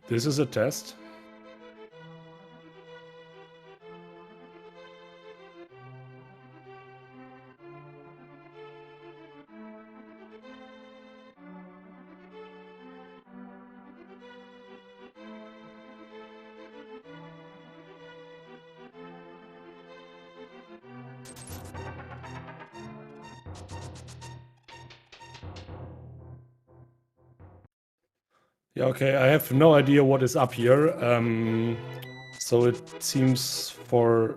This is a test. Yeah, okay, I have no idea what is up here. So it seems for...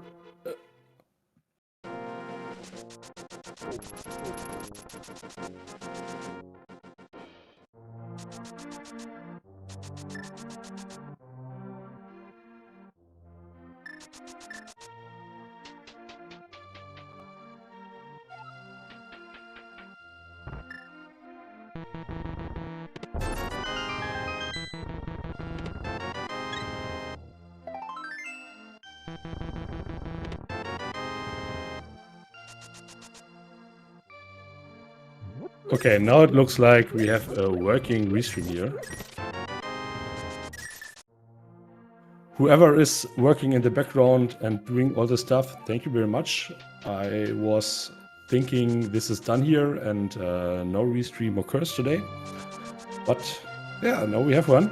Okay, now it looks like we have a working restream here. Whoever is working in the background and doing all the stuff, thank you very much. I was thinking this is done here and no restream occurs today. But yeah, now we have one.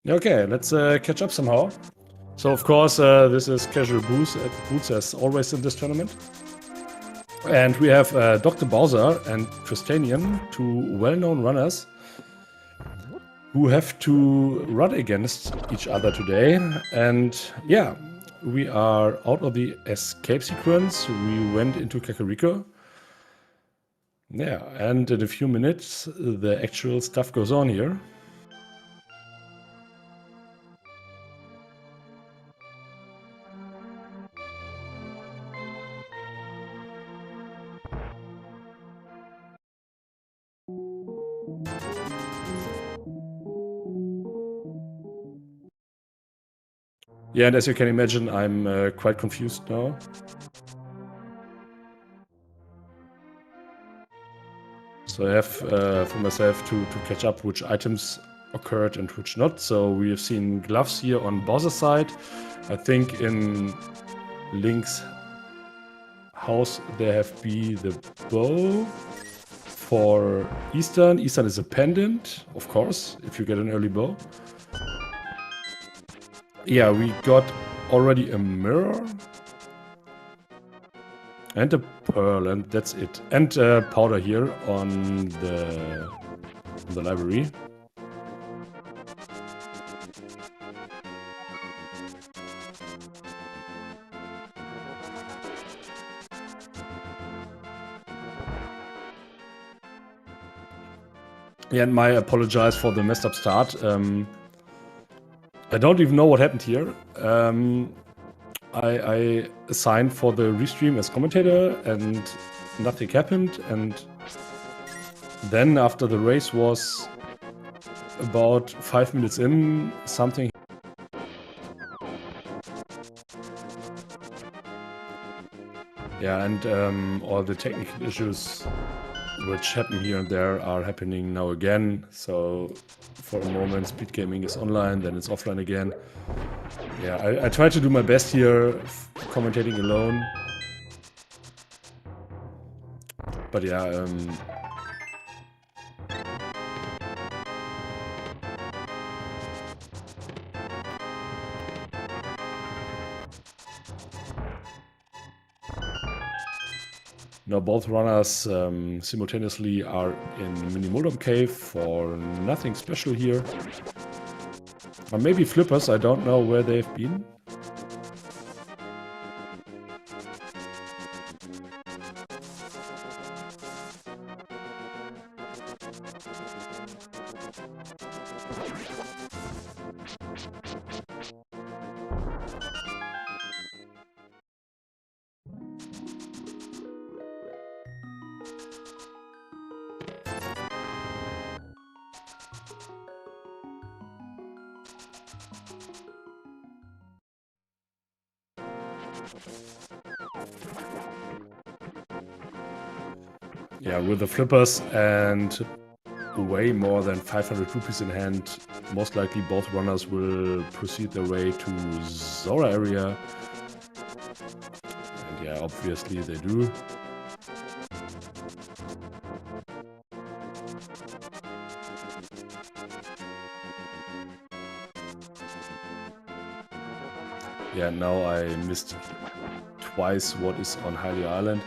Okay, let's catch up somehow. So of course, this is casual boots as always in this tournament. And we have Dr. Bowser and Trystanien, two well-known runners who have to run against each other today. And yeah, we are out of the escape sequence. We went into Kakariko. Yeah, and in a few minutes, the actual stuff goes on here. Yeah, and as you can imagine, I'm quite confused now. So I have for myself to catch up which items occurred and which not. So we have seen gloves here on Bowser's side. I think in Link's house there have been the bow. For Eastern is a pendant, of course, if you get an early bow. Yeah, we got already a mirror. And a pearl, and that's it. And powder here on the library. Yeah, and I apologize for the messed up start. I don't even know what happened here. I assigned for the restream as commentator and nothing happened. And then after the race was about 5 minutes in, something. Yeah, and all the technical issues which happen here and there are happening now again. So for a moment, SpeedGaming is online, then it's offline again. Yeah, I try to do my best here, commentating alone. But yeah, now both runners simultaneously are in Minimoldom Cave for nothing special here. Or maybe flippers, I don't know where they've been. Yeah, with the flippers and way more than 500 rupees in hand, most likely both runners will proceed their way to Zora area. And yeah, obviously they do. Yeah, now I missed twice what is on Hylia Island.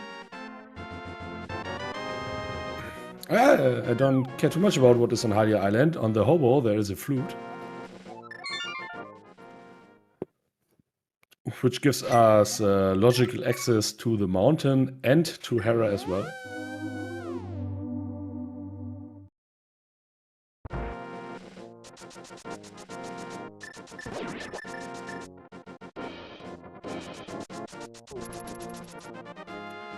I don't care too much about what is on Hylia Island. On the hobo there is a flute, which gives us logical access to the mountain and to Hera as well.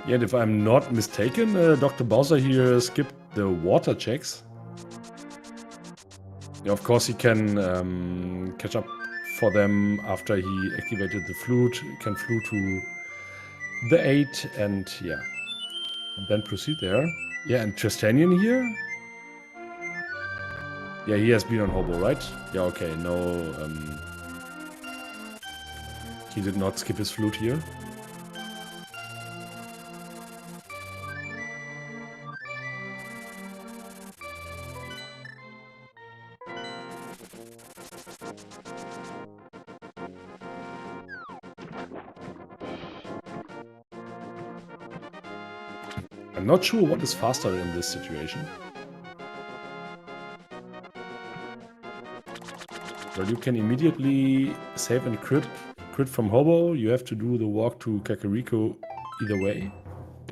Yeah, and if I'm not mistaken, Dr. Bowser here skipped the water checks. Yeah, of course he can catch up for them after he activated the flute. He can flew to the 8 and yeah, then proceed there. Yeah, and Trystanien here? Yeah, he has been on hobo, right? Yeah, okay, no, he did not skip his flute here. I'm not sure what is faster in this situation. Well, you can immediately save and crit from hobo. You have to do the walk to Kakariko either way.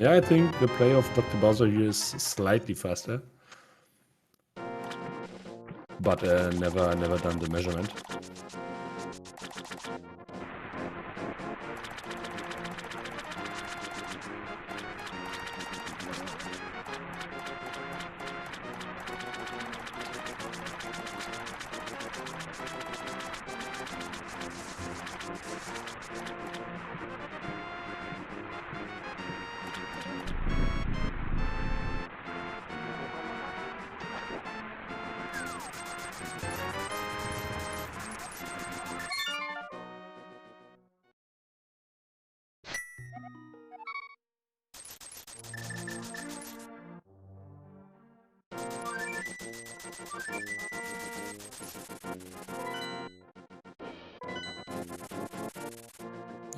Yeah, I think the play of Dr. Bowser here is slightly faster. But never done the measurement.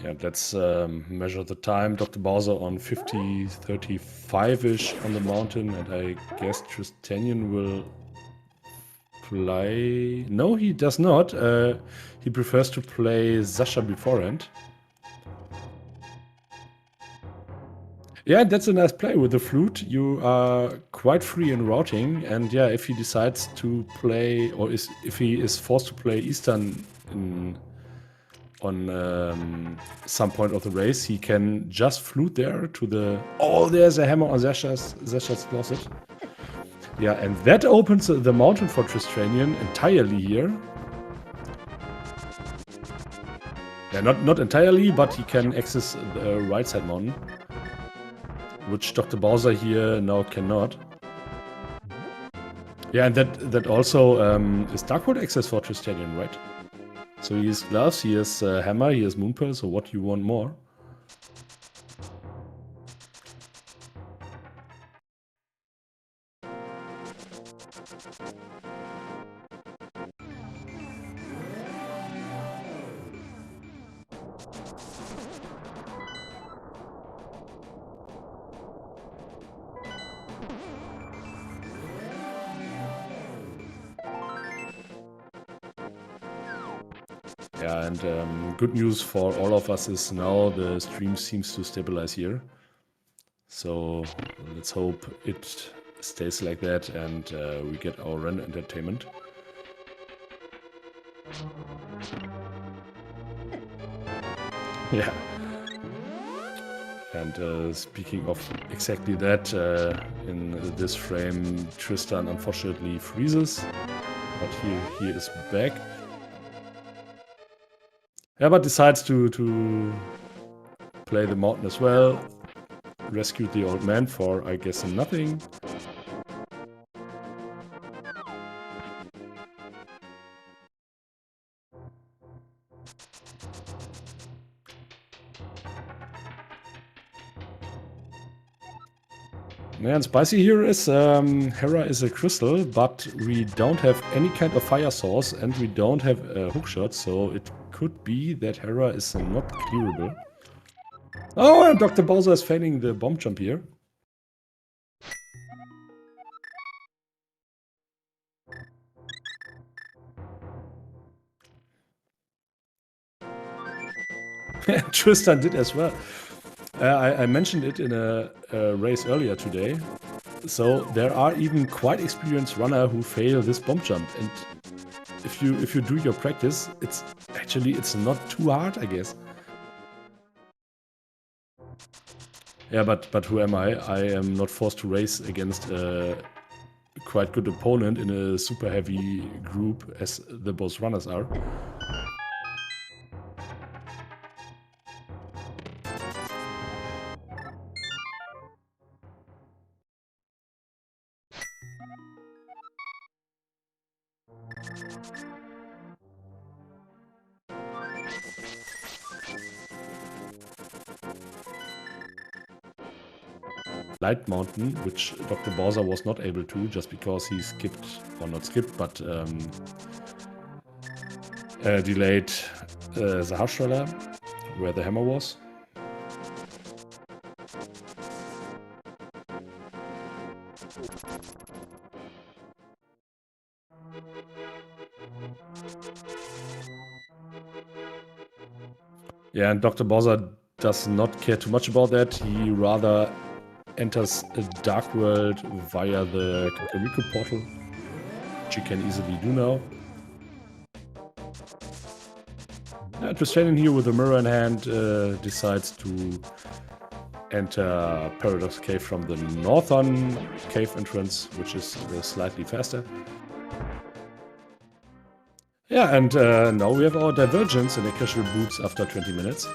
Yeah, let's measure the time. Dr. Bowser on 50:35-ish on the mountain, and I guess Trystanien will play... No, he does not. He prefers to play Sasha beforehand. Yeah, that's a nice play. With the flute, you are quite free in routing, and yeah, if he decides to play, or if he is forced to play Eastern on some point of the race, he can just flute there to the... Oh, there's a hammer on Sasha's closet. Yeah, and that opens the mountain for Trystanien entirely here. Yeah, not entirely, but he can access the right side mountain, which Dr. Bowser here now cannot. Yeah, and that also is Dark World access for Trystanien, right? So he has gloves, he has hammer, he has moonpearl, so what do you want more? Yeah, and good news for all of us is now the stream seems to stabilize here. So let's hope it stays like that and we get our run entertainment. Yeah. And speaking of exactly that, in this frame Tristan unfortunately freezes, but he is back. Yeah, but decides to play the mountain as well. Rescued the old man for, I guess, nothing. Yeah, and spicy here is Hera is a crystal, but we don't have any kind of fire source and we don't have a hookshot, so it could be that Hera is not clearable. Oh, and Dr. Bowser is failing the bomb jump here. Tristan did as well. I mentioned it in a race earlier today. So there are even quite experienced runners who fail this bomb jump, and if you do your practice, it's not too hard, I guess. Yeah, but who am I? I am not forced to race against a quite good opponent in a super heavy group as the both runners are. Light Mountain, which Dr. Bowser was not able to just because he skipped, or not skipped, but delayed the Haarstrahler, where the hammer was. Yeah, and Dr. Bowser does not care too much about that. He rather enters a dark world via the Kakariko portal, which you can easily do now. Trystanien here with a mirror in hand decides to enter Paradox Cave from the northern cave entrance, which is slightly faster. Yeah, and now we have our divergence in the casual boots after 20 minutes.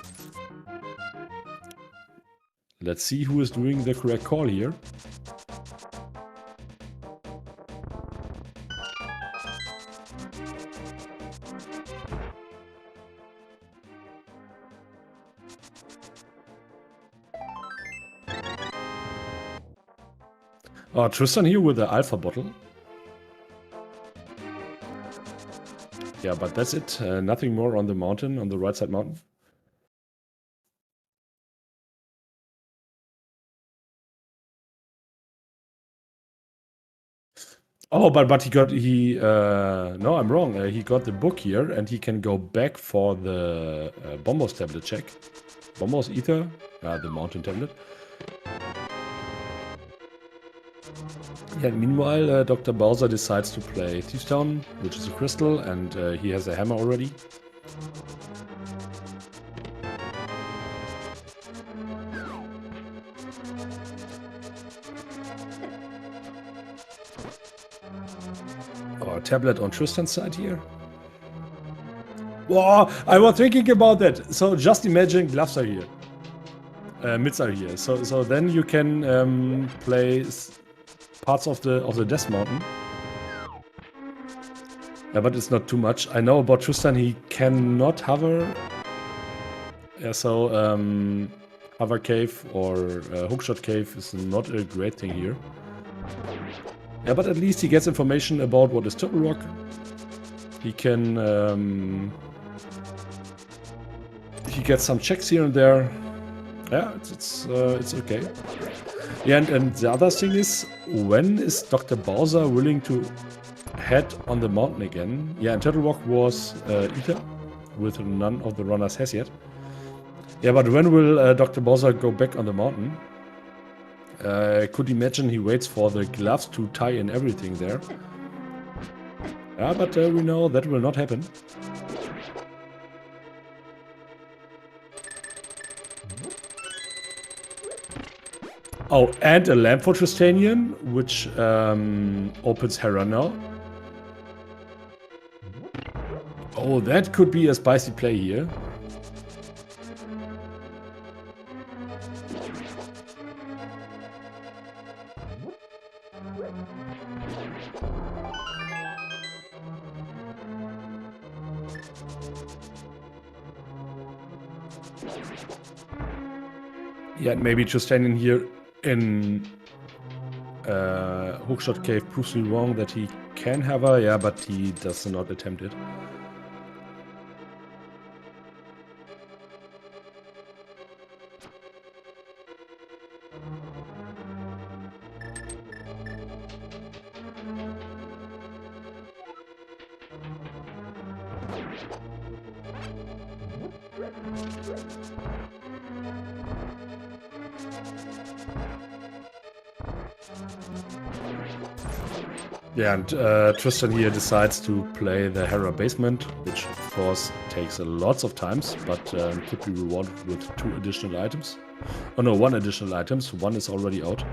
Let's see who is doing the correct call here. Oh, Tristan here with the alpha bottle. Yeah, but that's it. Nothing more on the mountain, on the right side mountain. Oh, but no, I'm wrong. He got the book here, and he can go back for the Bombos tablet check. Bombos Ether, the mountain tablet. Yeah, meanwhile, Dr. Bowser decides to play Thief's Town, which is a crystal, and he has a hammer already. Our tablet on Tristan's side here. Whoa, I was thinking about that. So just imagine gloves are here. Mitts are here. So then you can play parts of the Death Mountain. Yeah, but it's not too much. I know about Tristan, he cannot hover. Yeah, so hover cave or hookshot cave is not a great thing here. Yeah, but at least he gets information about what is Turtle Rock. He can he gets some checks here and there. Yeah, it's okay. Yeah, and the other thing is, when is Dr. Bowser willing to head on the mountain again? Yeah, and Turtle Rock was Ether, which none of the runners has yet. Yeah, but when will Dr. Bowser go back on the mountain? I could imagine he waits for the gloves to tie in everything there. Yeah, but we know that will not happen. Oh, and a lamp for Trystanien, which opens Hera now. Oh, that could be a spicy play here. Yeah, maybe Trystanien here in Hookshot Cave proves me wrong that he can have her, yeah, but he does not attempt it. Yeah, and Tristan here decides to play the Hera basement, which of course takes lots of times, but could be rewarded with 2 additional items. Oh no, 1 additional items. 1 is already out.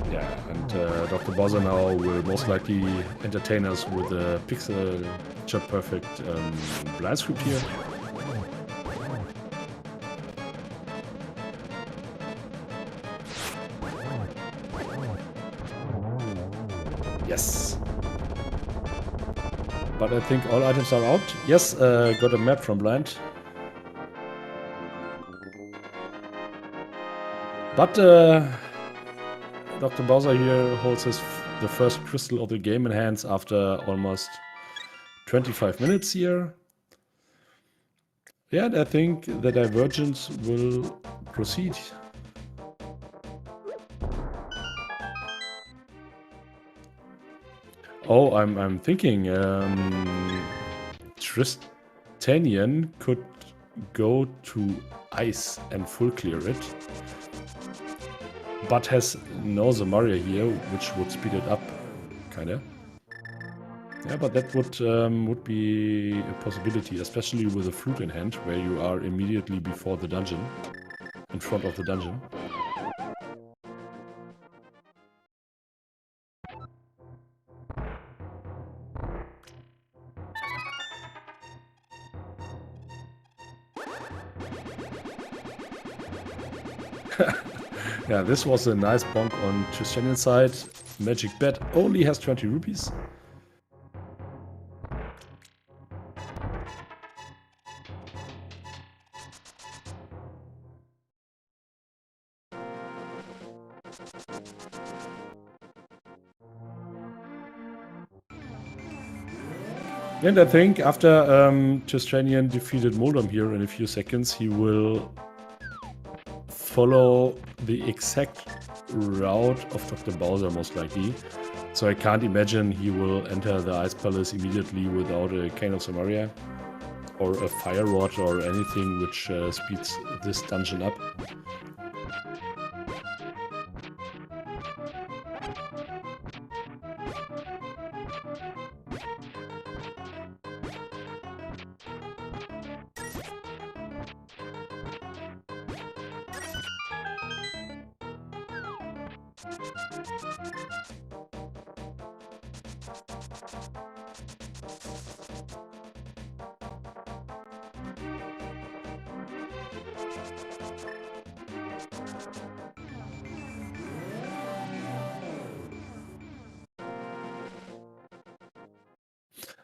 Yeah, and Dr. Bowser now will most likely entertain us with a picture perfect blind script here. Yes. But I think all items are out. Yes, got a map from blind. But Dr. Bowser here holds the first crystal of the game in hands after almost 25 minutes here. Yeah, and I think the divergence will proceed. Oh, I'm thinking Trystanien could go to ice and full clear it, but has no Zamaria here, which would speed it up, kinda. Yeah, but that would be a possibility, especially with a flute in hand, where you are immediately before the dungeon, in front of the dungeon. Yeah, this was a nice bonk on Trystanien's side. Magic Bet only has 20 rupees. And I think after Trystanian defeated Moldam here in a few seconds, he will follow the exact route of Dr. Bowser most likely. So I can't imagine he will enter the Ice Palace immediately without a Cane of Samaria or a Fire Rod or anything which speeds this dungeon up.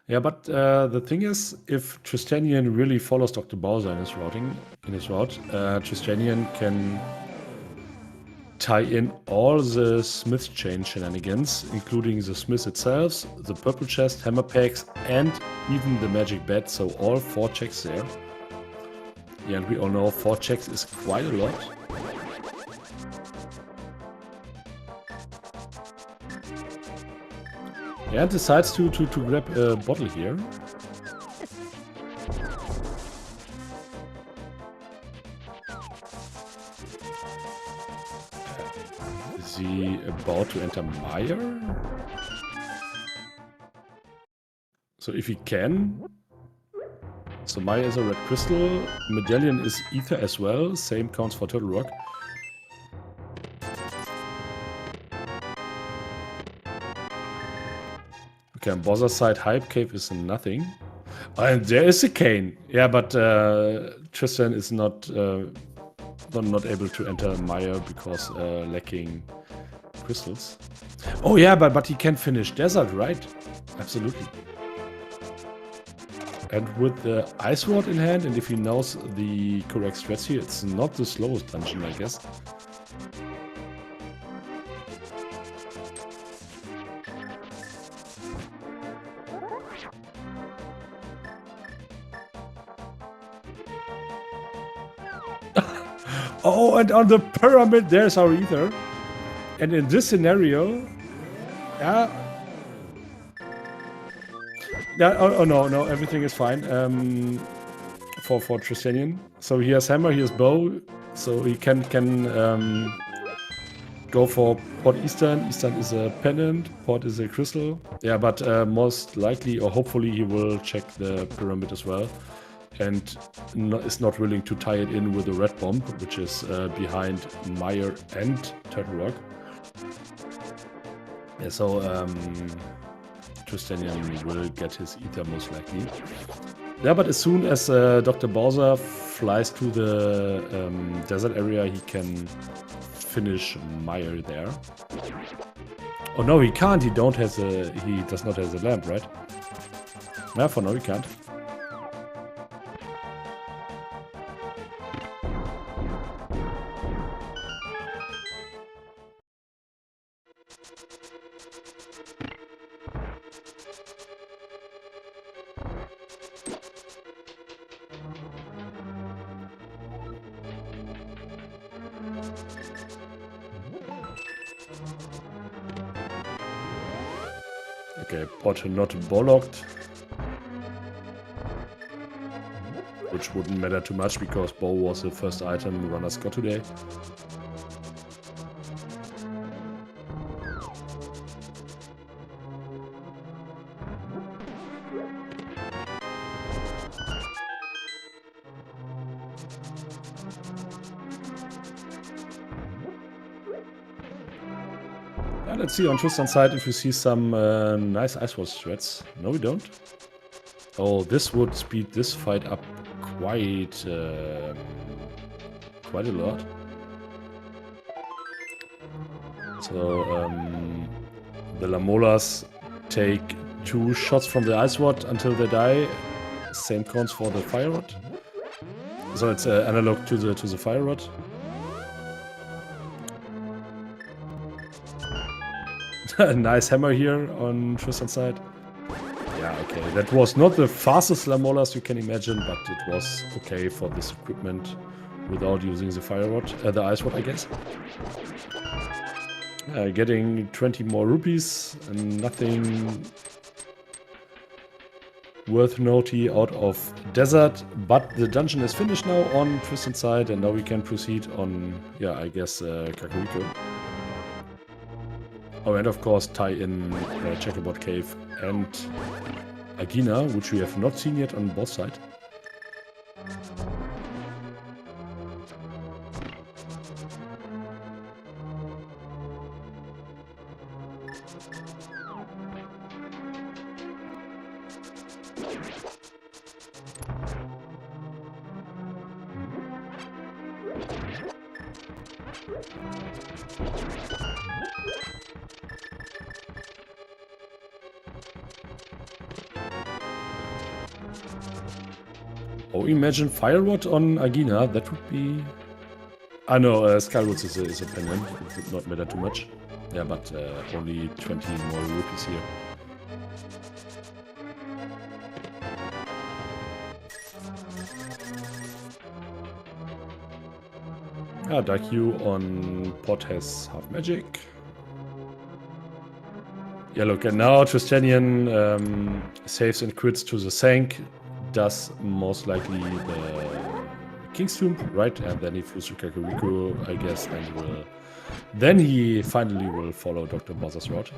Yeah, but the thing is, if Trystanian really follows Dr. Bowser in his route, Trystanian can tie in all the Smith chain shenanigans, including the Smith itself, the purple chest, hammer packs, and even the magic bed. So all 4 checks there. Yeah, and we all know 4 checks is quite a lot. Yeah, and decides to grab a bottle here. Is he about to enter Mire? So if he can... So Mire is a red crystal, Medallion is ether as well, same counts for Turtle Rock. Okay, on Bowser's side, Hype Cave is nothing. And there is a cane. Yeah, but Tristan is not able to enter Mire because lacking crystals. Oh yeah, but he can finish Desert, right? Absolutely. And with the Ice Rod in hand, and if he knows the correct strats here, it's not the slowest dungeon, I guess. Oh, and on the pyramid, there's our ether. And in this scenario, yeah. Oh no, everything is fine. For Trystanien. So he has hammer, he has bow, so he can go for Port Eastern. Eastern is a pendant, Port is a crystal. Yeah, but most likely or hopefully he will check the pyramid as well. And is not willing to tie it in with the red bomb, which is behind Mire and Turtle Rock. Yeah, so Trystanien will get his ether most likely. Yeah, but as soon as Dr. Bowser flies to the desert area, he can finish Mire there. Oh no, he can't. He does not have a lamp, right? Yeah, for now he can't. Okay, Pot not bollocked. Which wouldn't matter too much because bow was the first item runners got today. Let's see on Tristan's side if we see some nice Ice Wall strats. No, we don't. Oh, this would speed this fight up quite a lot. So the Lamolas take 2 shots from the Ice Rod until they die. Same counts for the Fire Rod. So it's analog to the Fire Rod. Nice hammer here on Tristan's side. Yeah, okay. That was not the fastest Lamolas you can imagine, but it was okay for this equipment without using the Fire Rod, the Ice Rod, I guess. Getting 20 more rupees and nothing worth noting out of Desert, but the dungeon is finished now on Tristan's side, and now we can proceed on, yeah, I guess, Kakariko. Oh, and of course tie in Checkerboard Cave and Agina, which we have not seen yet on both sides. Oh, imagine Fire Rod on Agina, that would be... Ah no, Skywoods is a pendant, it would not matter too much. Yeah, but only 20 more rupees here. Dark Hue on Pot has half magic. Yeah, look, and now Trystanien saves and quits to the Sank, does most likely the King's Tomb, right? And then he flews to Kakariko, I guess, and then he finally will follow Dr. Bowser's route.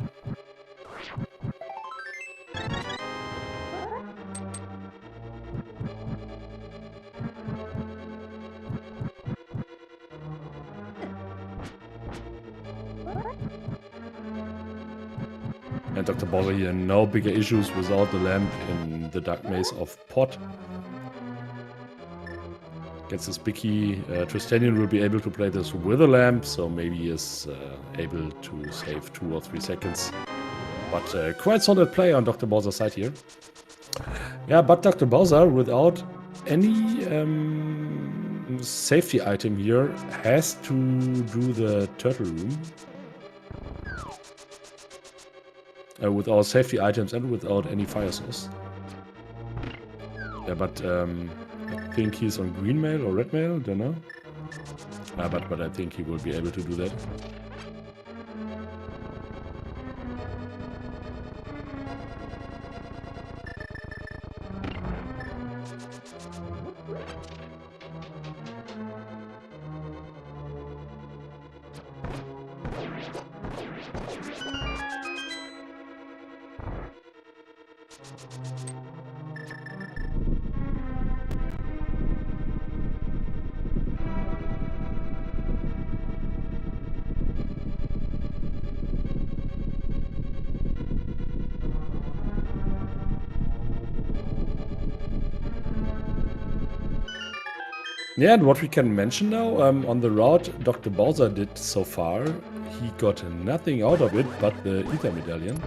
And Dr. Bowser here, no bigger issues without the lamp in the dark maze of Pot. Gets this big key. Trystanian will be able to play this with a lamp, so maybe he is able to save 2 or 3 seconds. But quite solid play on Dr. Bowser's side here. Yeah, but Dr. Bowser, without any safety item here, has to do the turtle room. Without safety items and without any fire source. Yeah, but I think he's on green mail or red mail, don't know. But I think he will be able to do that. Yeah, and what we can mention now, on the route Dr. Bowser did so far, he got nothing out of it but the Ether Medallion.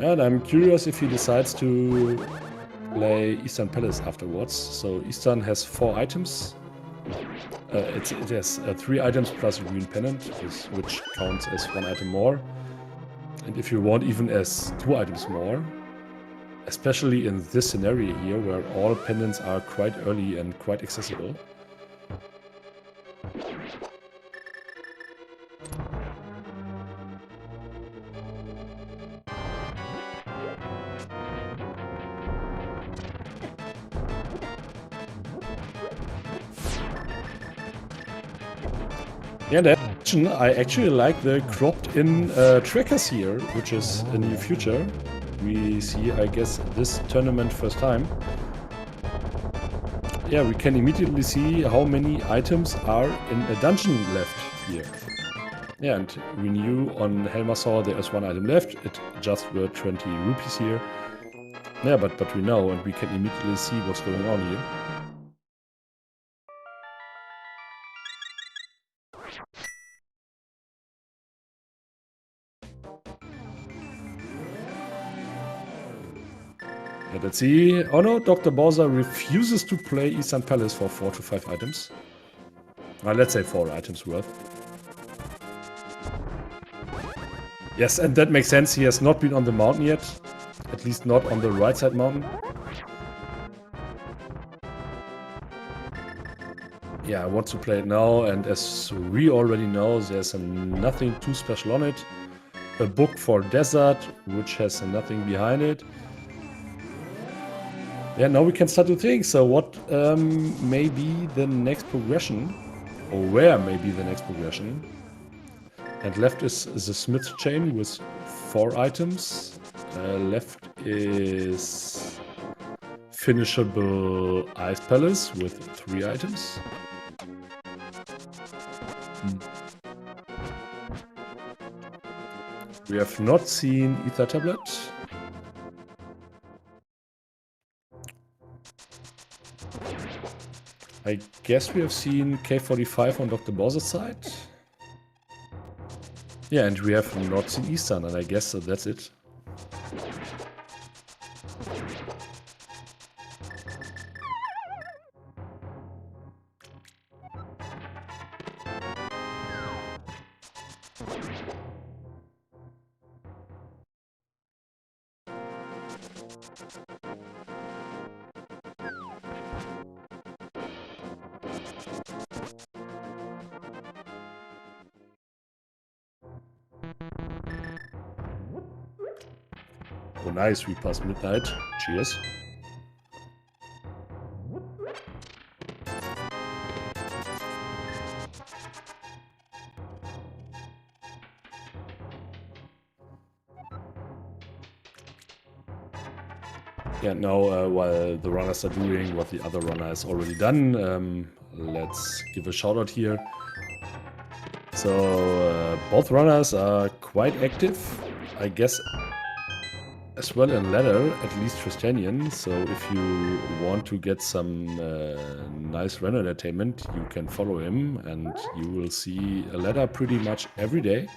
And I'm curious if he decides to play Eastern Palace afterwards. So Eastern has 4 items. It has 3 items plus a green pennant, which counts as 1 item more. And if you want, even as 2 items more. Especially in this scenario here, where all pendants are quite early and quite accessible. Yeah, I actually like the cropped-in trackers here, which is a new feature. We see, I guess, this tournament first time. Yeah, we can immediately see how many items are in a dungeon left here. Yeah, and we knew on Helmasaur there is 1 item left. It just were 20 rupees here. Yeah, but we know, and we can immediately see what's going on here. Let's see. Oh no, Dr. Bowser refuses to play Eastern Palace for 4 to 5 items. Let's say 4 items worth. Yes, and that makes sense. He has not been on the mountain yet. At least not on the right side mountain. Yeah, I want to play it now, and as we already know, there's nothing too special on it. A book for desert, which has nothing behind it. Yeah, now we can start to think. So what may be the next progression? Or where may be the next progression? And left is the Smith chain with 4 items. Left is finishable Ice Palace with 3 items. We have not seen Ether Tablet. I guess we have seen K45 on Dr. Bowser's side. Yeah, and we have not seen Eastern, and I guess that's it. Oh nice, we passed midnight. Cheers. Yeah, now while the runners are doing what the other runner has already done, let's give a shout out here. So both runners are quite active, I guess, as well in ladder, at least Trystanian. So if you want to get some nice run entertainment, you can follow him and you will see a ladder pretty much every day.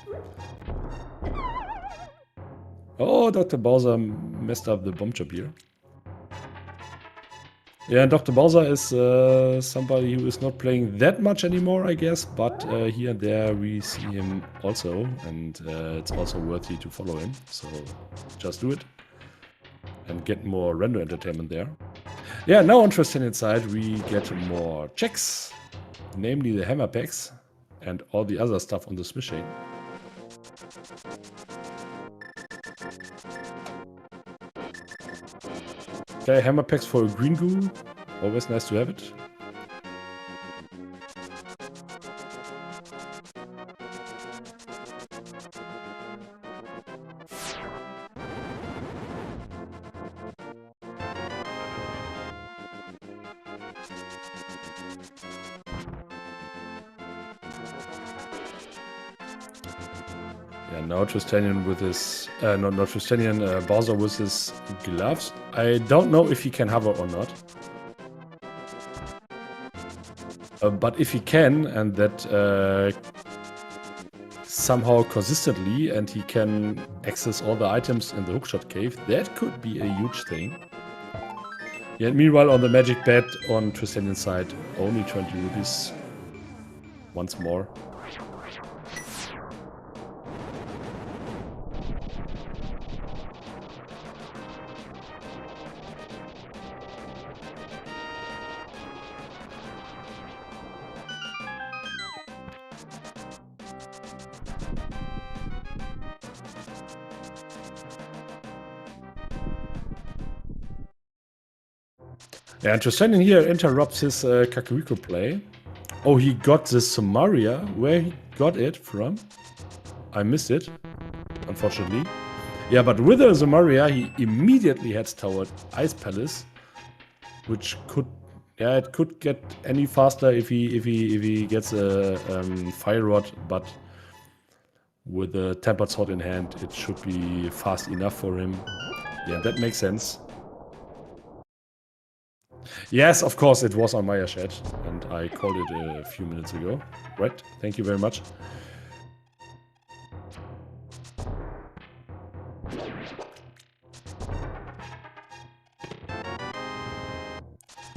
Oh, Dr. Bowser messed up the bomb job here. Yeah, Dr. Bowser is somebody who is not playing that much anymore, I guess, but here and there we see him also, and it's also worthy to follow him, so just do it and get more render entertainment there. Yeah, now on Trystanian side we get more checks, namely the hammer packs and all the other stuff on the Smith chain. Okay, hammer packs for a green goo. Always nice to have it. Yeah, now Trystanian with his, not Trystanian, Bowser with his gloves. I don't know if he can hover or not. But if he can, and that somehow consistently, and he can access all the items in the hookshot cave, that could be a huge thing. Yeah, meanwhile on the magic bed on Trystanian side, only 20 rupees. Once more. Yeah, and Trystanian here interrupts his Kakariko play. Oh, he got the Samaria. Where he got it from? I missed it, unfortunately. Yeah, but with the Samaria, he immediately heads toward Ice Palace, which could, yeah, it could get any faster if he gets a Fire Rod, but with a Tempered Sword in hand, it should be fast enough for him. Yeah, that makes sense. Yes, of course, it was on my chat, and I called it a few minutes ago. Right, thank you very much.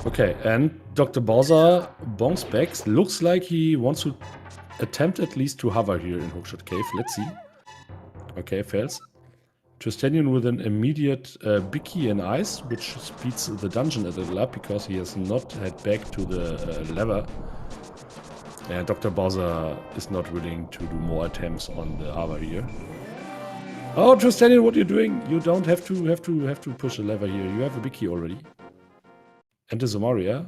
Okay, and Dr. Bowser bounce backs. Looks like he wants to attempt at least to hover here in Hookshot Cave. Let's see. Okay, fails. Trystanian with an immediate big key in ice, which speeds the dungeon a little up because he has not head back to the lever. And Dr. Bowser is not willing to do more attempts on the hover here. Oh, Trystanian, what are you doing? You don't have to push a lever here. You have a big key already. And the Samaria.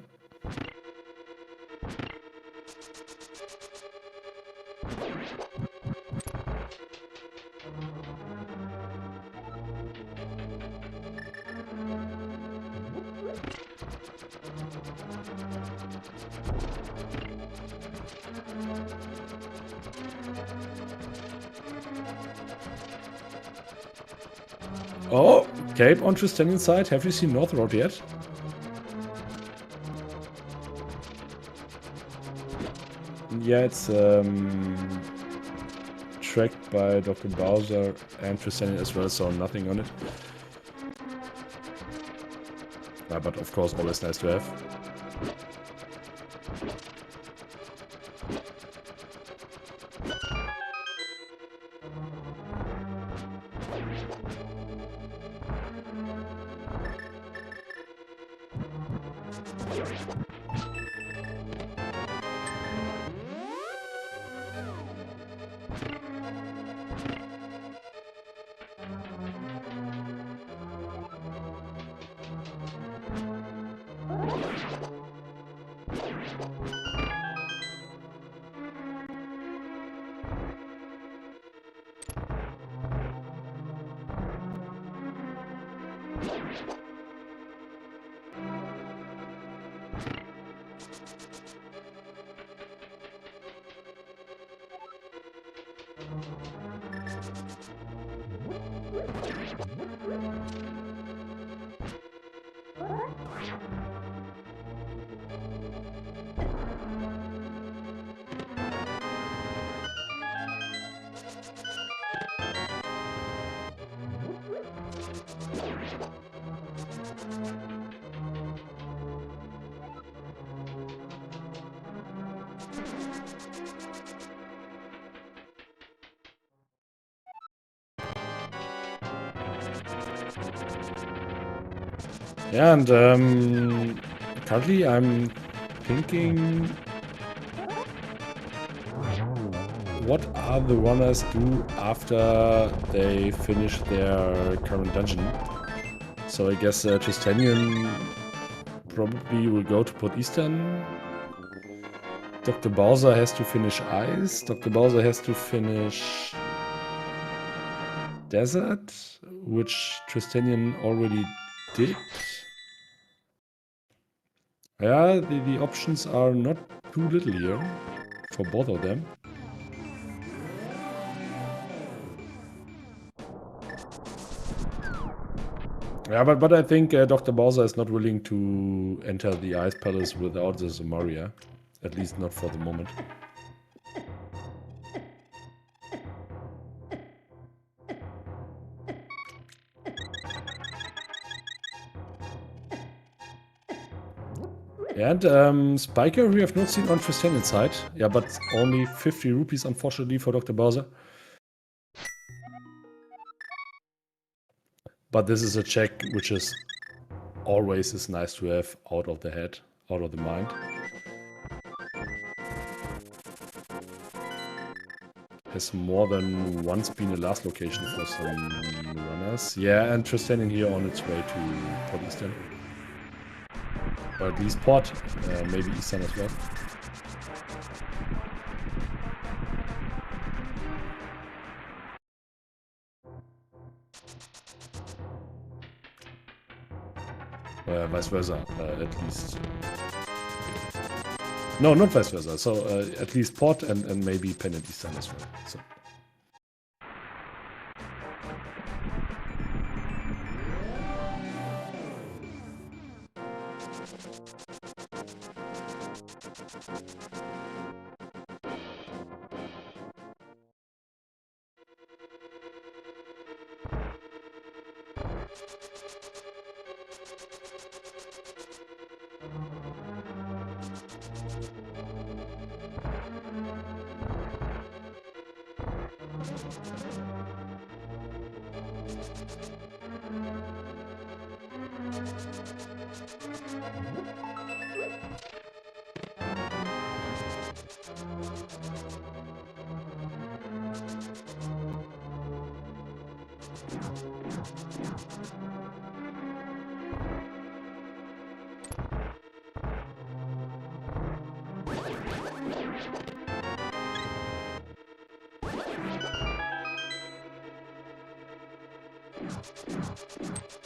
Oh, Cape on Trystanian side. Have you seen North Road yet? Yeah, it's tracked by Dr. Bowser and Trystanian as well, so nothing on it. But of course, always nice to have. Yeah, and currently I'm thinking, what are the runners do after they finish their current dungeon? So I guess Trystanian probably will go to Port Eastern. Dr. Bowser has to finish Ice. Dr. Bowser has to finish Desert, which Trystanian already did. Yeah, the options are not too little here for both of them. Yeah, but I think Dr. Bowser is not willing to enter the Ice Palace without the Zamaria. At least not for the moment. And Spiker we have not seen on Trystanian's side. Yeah, but only 50 rupees unfortunately for Dr. Bowser. But this is a check which is always nice to have out of the head, out of the mind. Has more than once been a last location for some runners. Yeah, and Trystanian here on its way to Port Eastern. Or at least Port, maybe Eastern as well. Vice versa, at least. No, not vice versa. So at least Port and maybe Penn and Eastern as well. So.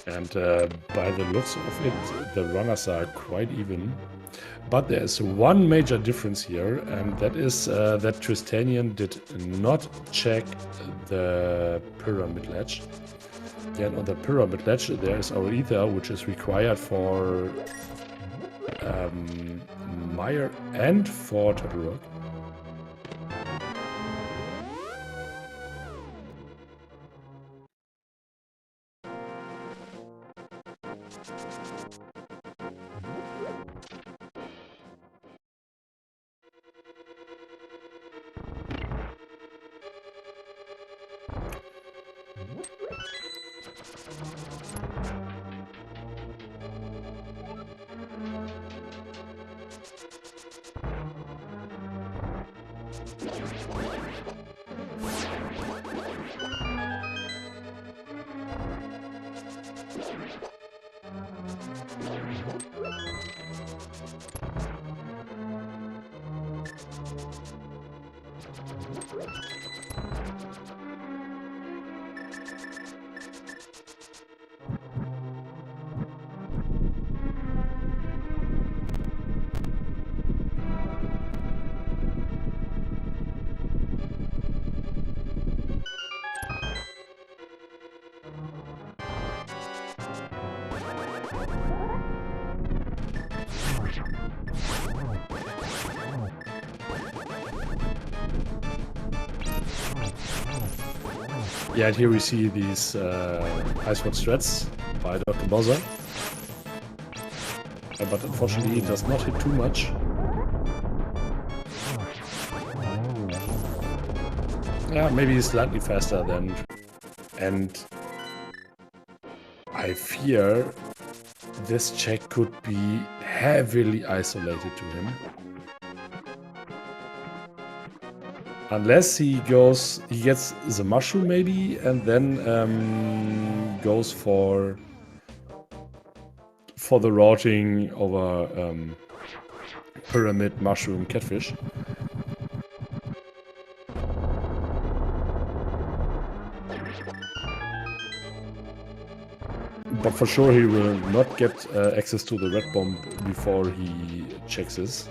And by the looks of it, the runners are quite even. But there's one major difference here, and that is that Trystanian did not check the pyramid ledge. And on the pyramid ledge, there is our ether, which is required for Mire and for Turtle Rock. Yeah, and here we see these Ice Sword strats by Dr. Bowser. But unfortunately, it does not hit too much. Yeah, maybe slightly faster than... And I fear this check could be heavily isolated to him. Unless he gets the mushroom maybe, and then goes for the routing over pyramid, mushroom, catfish. But for sure he will not get access to the red bomb before he checks this.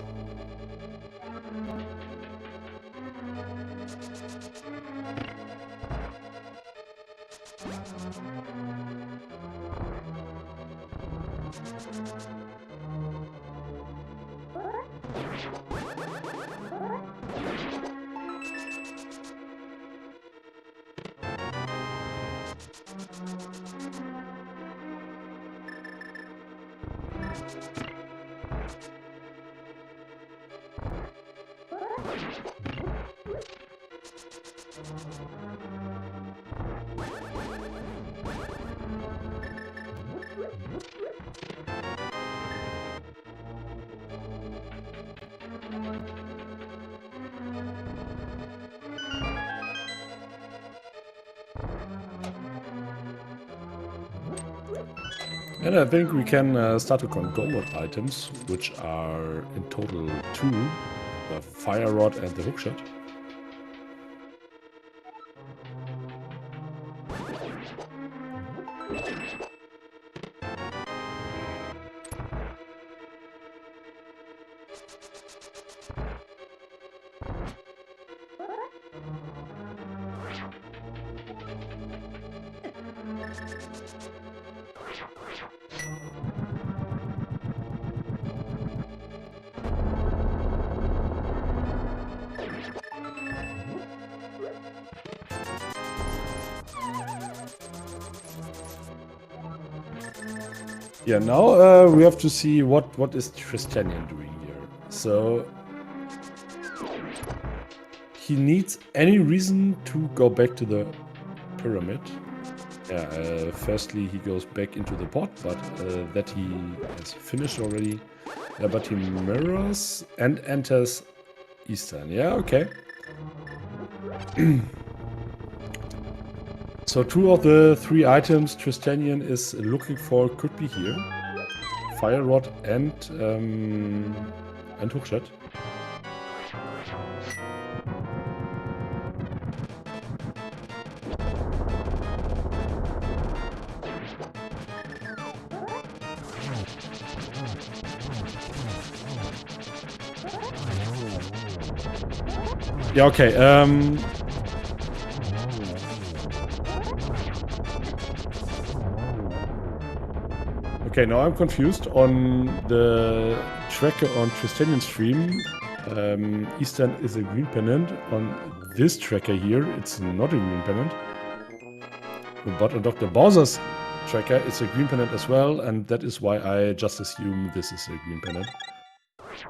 And I think we can start to control items, which are in total 2, the fire rod and the hookshot. Yeah, now we have to see what is Trystanien doing here. So he needs any reason to go back to the pyramid. Yeah, firstly he goes back into the pot, but that he has finished already. But he mirrors and enters Eastern. Yeah, okay. So 2 of the 3 items Trystanien is looking for could be here. Fire rod and hookshot. Yeah, okay. Okay, now I'm confused on the tracker on Trystanien's stream. Eastern is a green pendant. On this tracker here, it's not a green pendant. But on Dr. Bowser's tracker, it's a green pendant as well, and that is why I just assume this is a green pendant.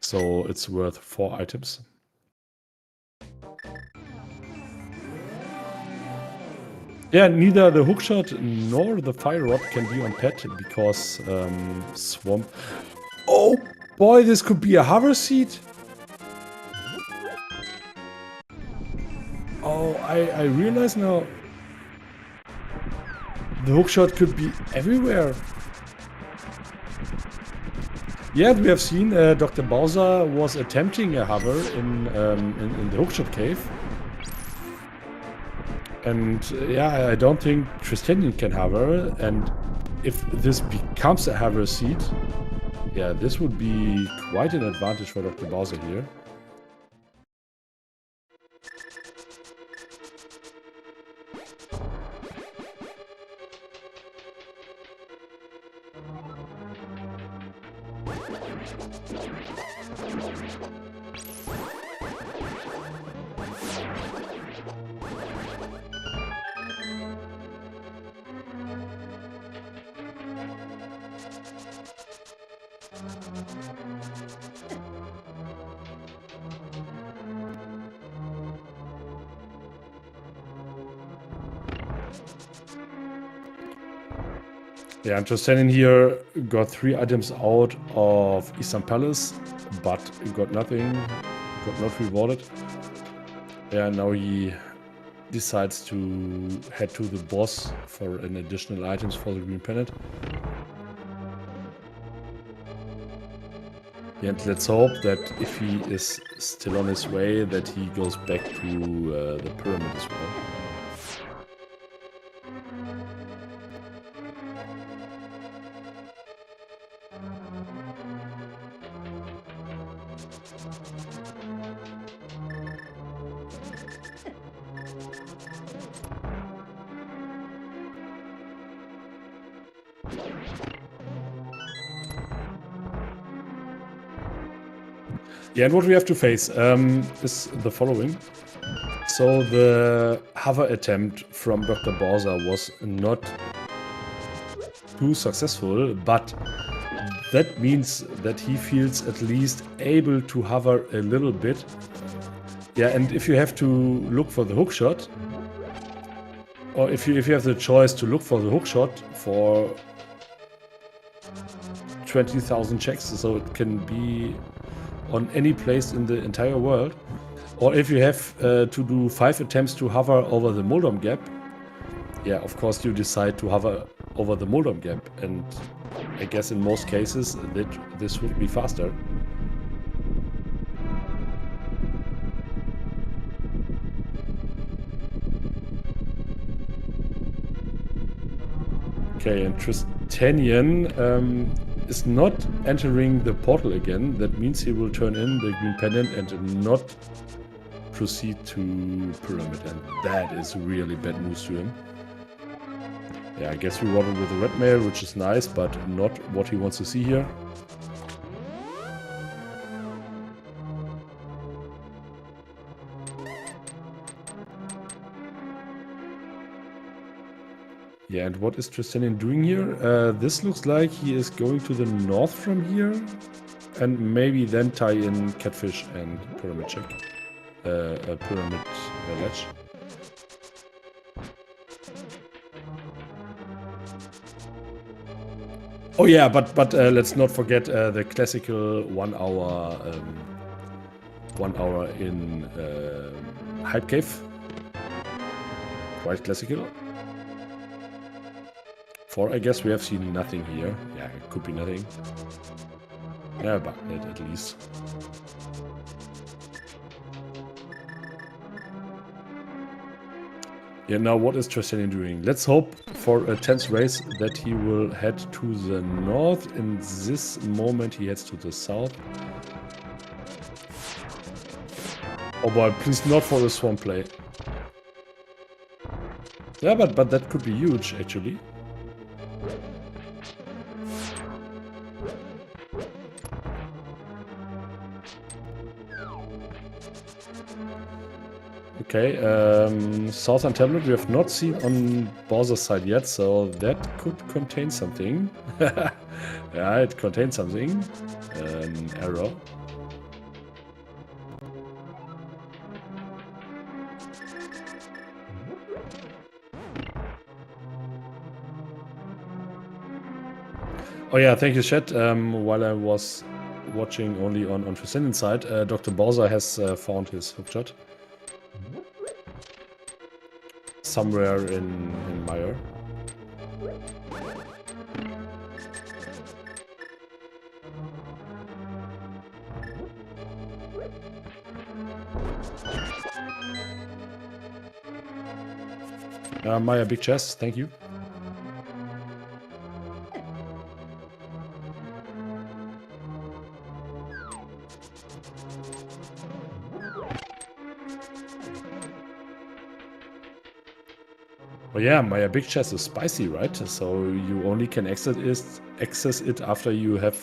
So it's worth 4 items. Yeah, neither the hookshot nor the fire rod can be on pet because swamp. Oh boy, this could be a hover seat. Oh, I realize now. The hookshot could be everywhere. Yeah, we have seen Dr. Bowser was attempting a hover in the hookshot cave. And yeah, I don't think Trystanien can hover, and if this becomes a hover seat, yeah, this would be quite an advantage for Dr. Bowser here. Yeah, and Trystanien here got 3 items out of Eastern Palace, but got nothing, got not rewarded. Yeah, now he decides to head to the boss for an additional items for the green planet. And let's hope that if he is still on his way, that he goes back to the pyramid as well. Yeah, and what we have to face is the following. So the hover attempt from Dr. Bowser was not too successful, but that means that he feels at least able to hover a little bit. Yeah, and if you have to look for the hookshot, or if you have the choice to look for the hookshot for 20,000 checks, so it can be on any place in the entire world, or if you have to do 5 attempts to hover over the Moldom Gap, yeah, of course you decide to hover over the Moldom Gap, and I guess in most cases this would be faster. Okay, and Trystanien is not entering the portal again. That means he will turn in the green pendant and not proceed to pyramid, and that is really bad news to him. Yeah, I guess rewarded with a red mail, which is nice, but not what he wants to see here. Yeah, and what is Trystanien doing here? This looks like he is going to the north from here, and maybe then tie in Catfish and Pyramid check. Pyramid ledge. Oh yeah, but let's not forget the classical 1 hour, 1 hour in Hype Cave. Quite classical. 4, I guess we have seen nothing here. Yeah, it could be nothing. Yeah, but at least. Yeah, now what is Trystanien doing? Let's hope for a tense race that he will head to the north. In this moment he heads to the south. Oh boy, please not for the swamp play. Yeah, but that could be huge actually. Okay, Southern Tablet we have not seen on Bowser's side yet, so that could contain something. Yeah, it contains something. An arrow. Oh yeah, thank you, chat. While I was watching only on Trystanien's side, Dr. Bowser has found his hookshot. Somewhere in Meyer. Meyer, big chest, thank you. Oh yeah, my big chest is spicy, right? So you only can access it after you have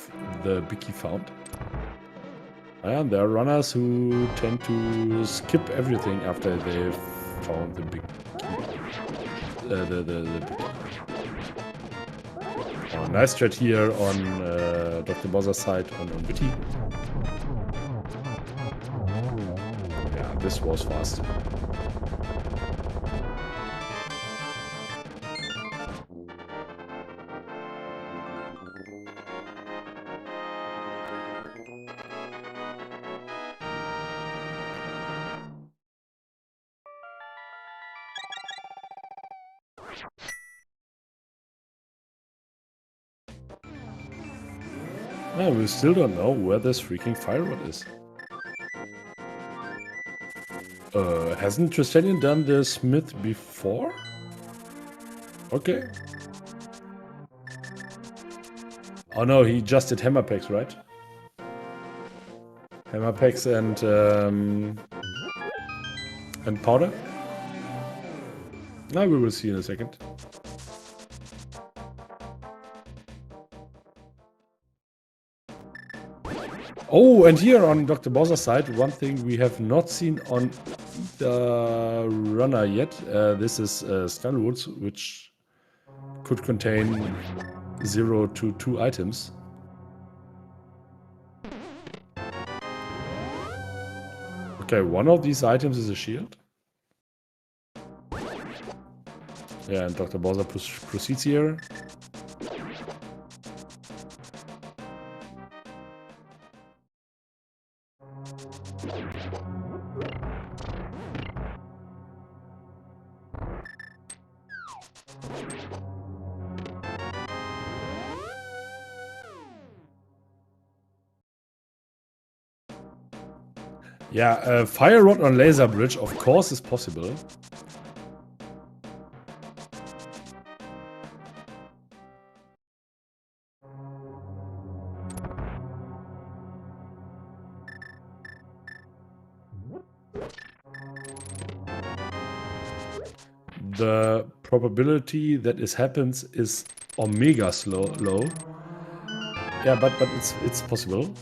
the big key found. And there are runners who tend to skip everything after they've found the big key. The big key. Oh, nice strat here on Dr. Bowser's side on Witty. Yeah, this was fast. No, we still don't know where this freaking fire rod is. Hasn't Trystanian done the smith before? Okay. Oh no, he just did hammer packs, right? Hammer packs and powder. Now we will see in a second. Oh, and here on Dr. Bowser's side, one thing we have not seen on the runner yet. This is Skullwoods, which could contain 0 to 2 items. Okay, one of these items is a shield. Yeah, and Dr. Bowser proceeds here. Yeah, fire rod on laser bridge, of course, is possible. The probability that this happens is omega low. Yeah, but it's possible.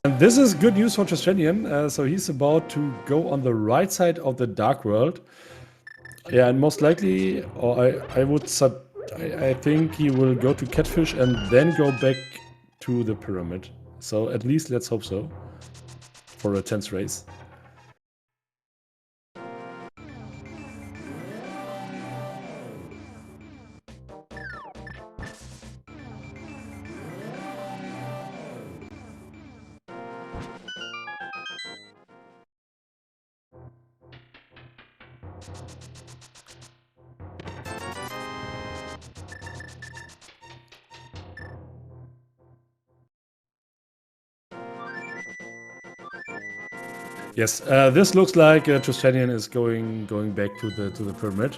And this is good news for Trystanian. So he's about to go on the right side of the Dark World. Yeah, and most likely, or I think he will go to Catfish and then go back to the Pyramid. So at least let's hope so for a tense race. Yes, this looks like Trystanian is going back to the Pyramid,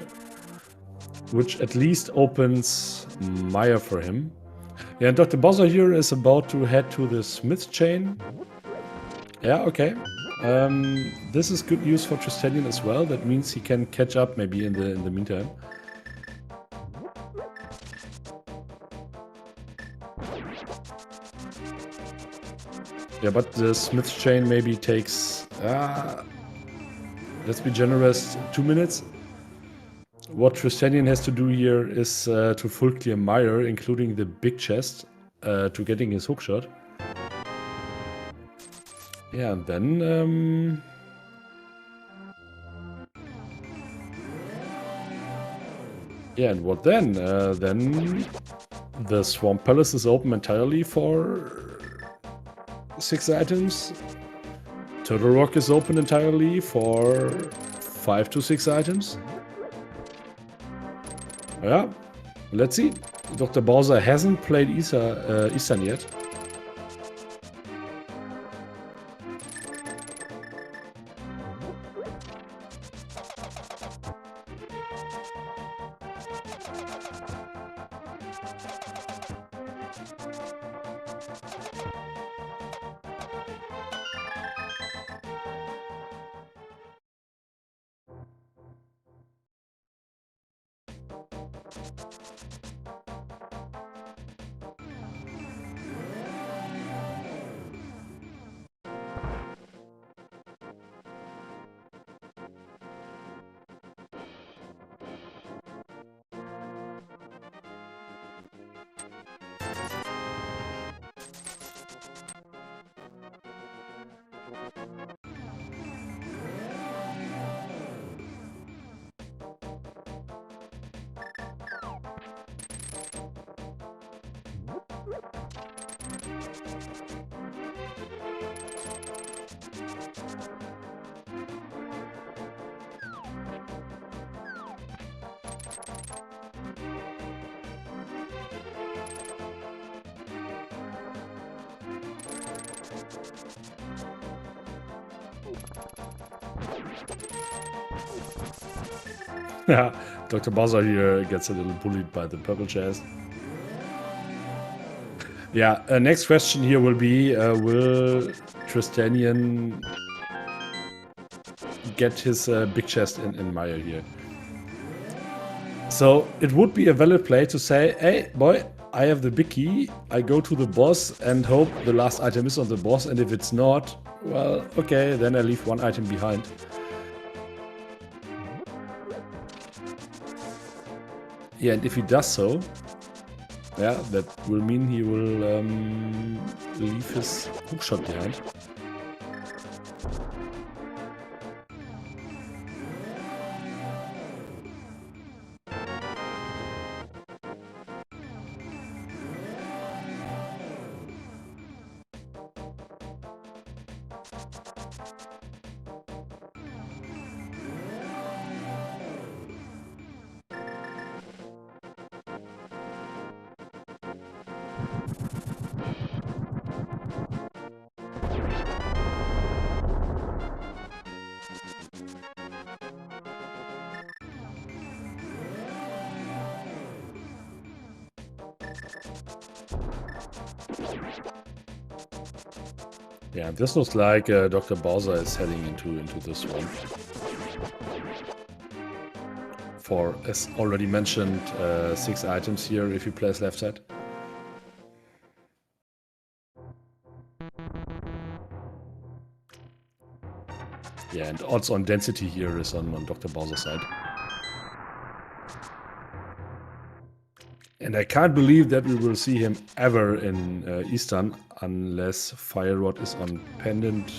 which at least opens Maya for him. Yeah, and Dr. Bowser here is about to head to the Smith chain. Yeah, okay. This is good news for Trystanian as well. That means he can catch up maybe in the meantime. Yeah, but the Smith chain maybe takes, let's be generous, 2 minutes. What Trystanian has to do here is to full clear Meyer, including the big chest, to getting his hookshot. Yeah, and then... yeah, and what then? Then the Swamp Palace is open entirely for 6 items. Turtle Rock is open entirely for 5 to 6 items. Yeah, let's see. Dr. Bowser hasn't played Eastern yet. Yeah, Dr. Bowser here gets a little bullied by the purple chest. Yeah, next question here will be, will Trystanian get his big chest in Mario here? So it would be a valid play to say, hey, boy, I have the big key, I go to the boss and hope the last item is on the boss, and if it's not, well, okay, then I leave one item behind. Yeah, and if he does so, yeah, that will mean he will leave his hookshot behind. Yeah, this looks like Dr. Bowser is heading into this swamp. For, as already mentioned, 6 items here if you place left side. Yeah, and odds on density here is on Dr. Bowser's side. And I can't believe that we will see him ever in Eastern unless Fire Rod is on Pendant,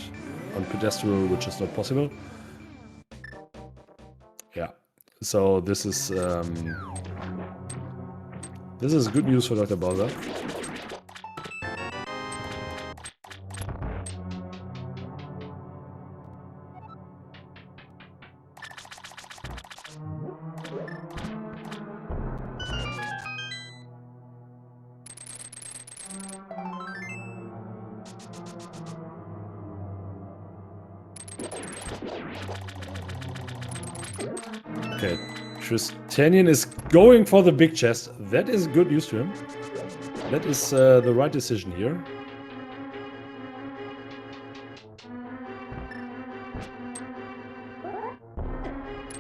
on Pedestral, which is not possible. Yeah, so this is good news for Dr. Bowser. Okay, Trystanian is going for the big chest. That is good news to him. That is the right decision here.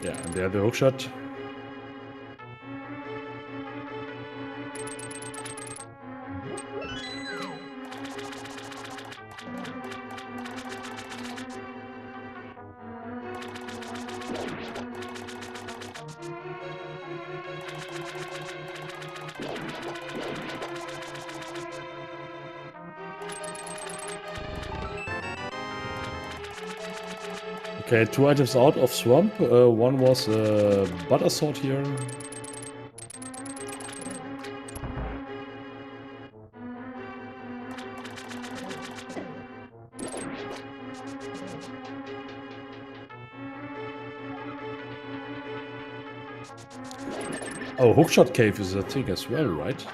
Yeah, and there the hookshot. Okay, 2 items out of Swamp. One was Butter Sword here. Oh, Hookshot Cave is a thing as well, right?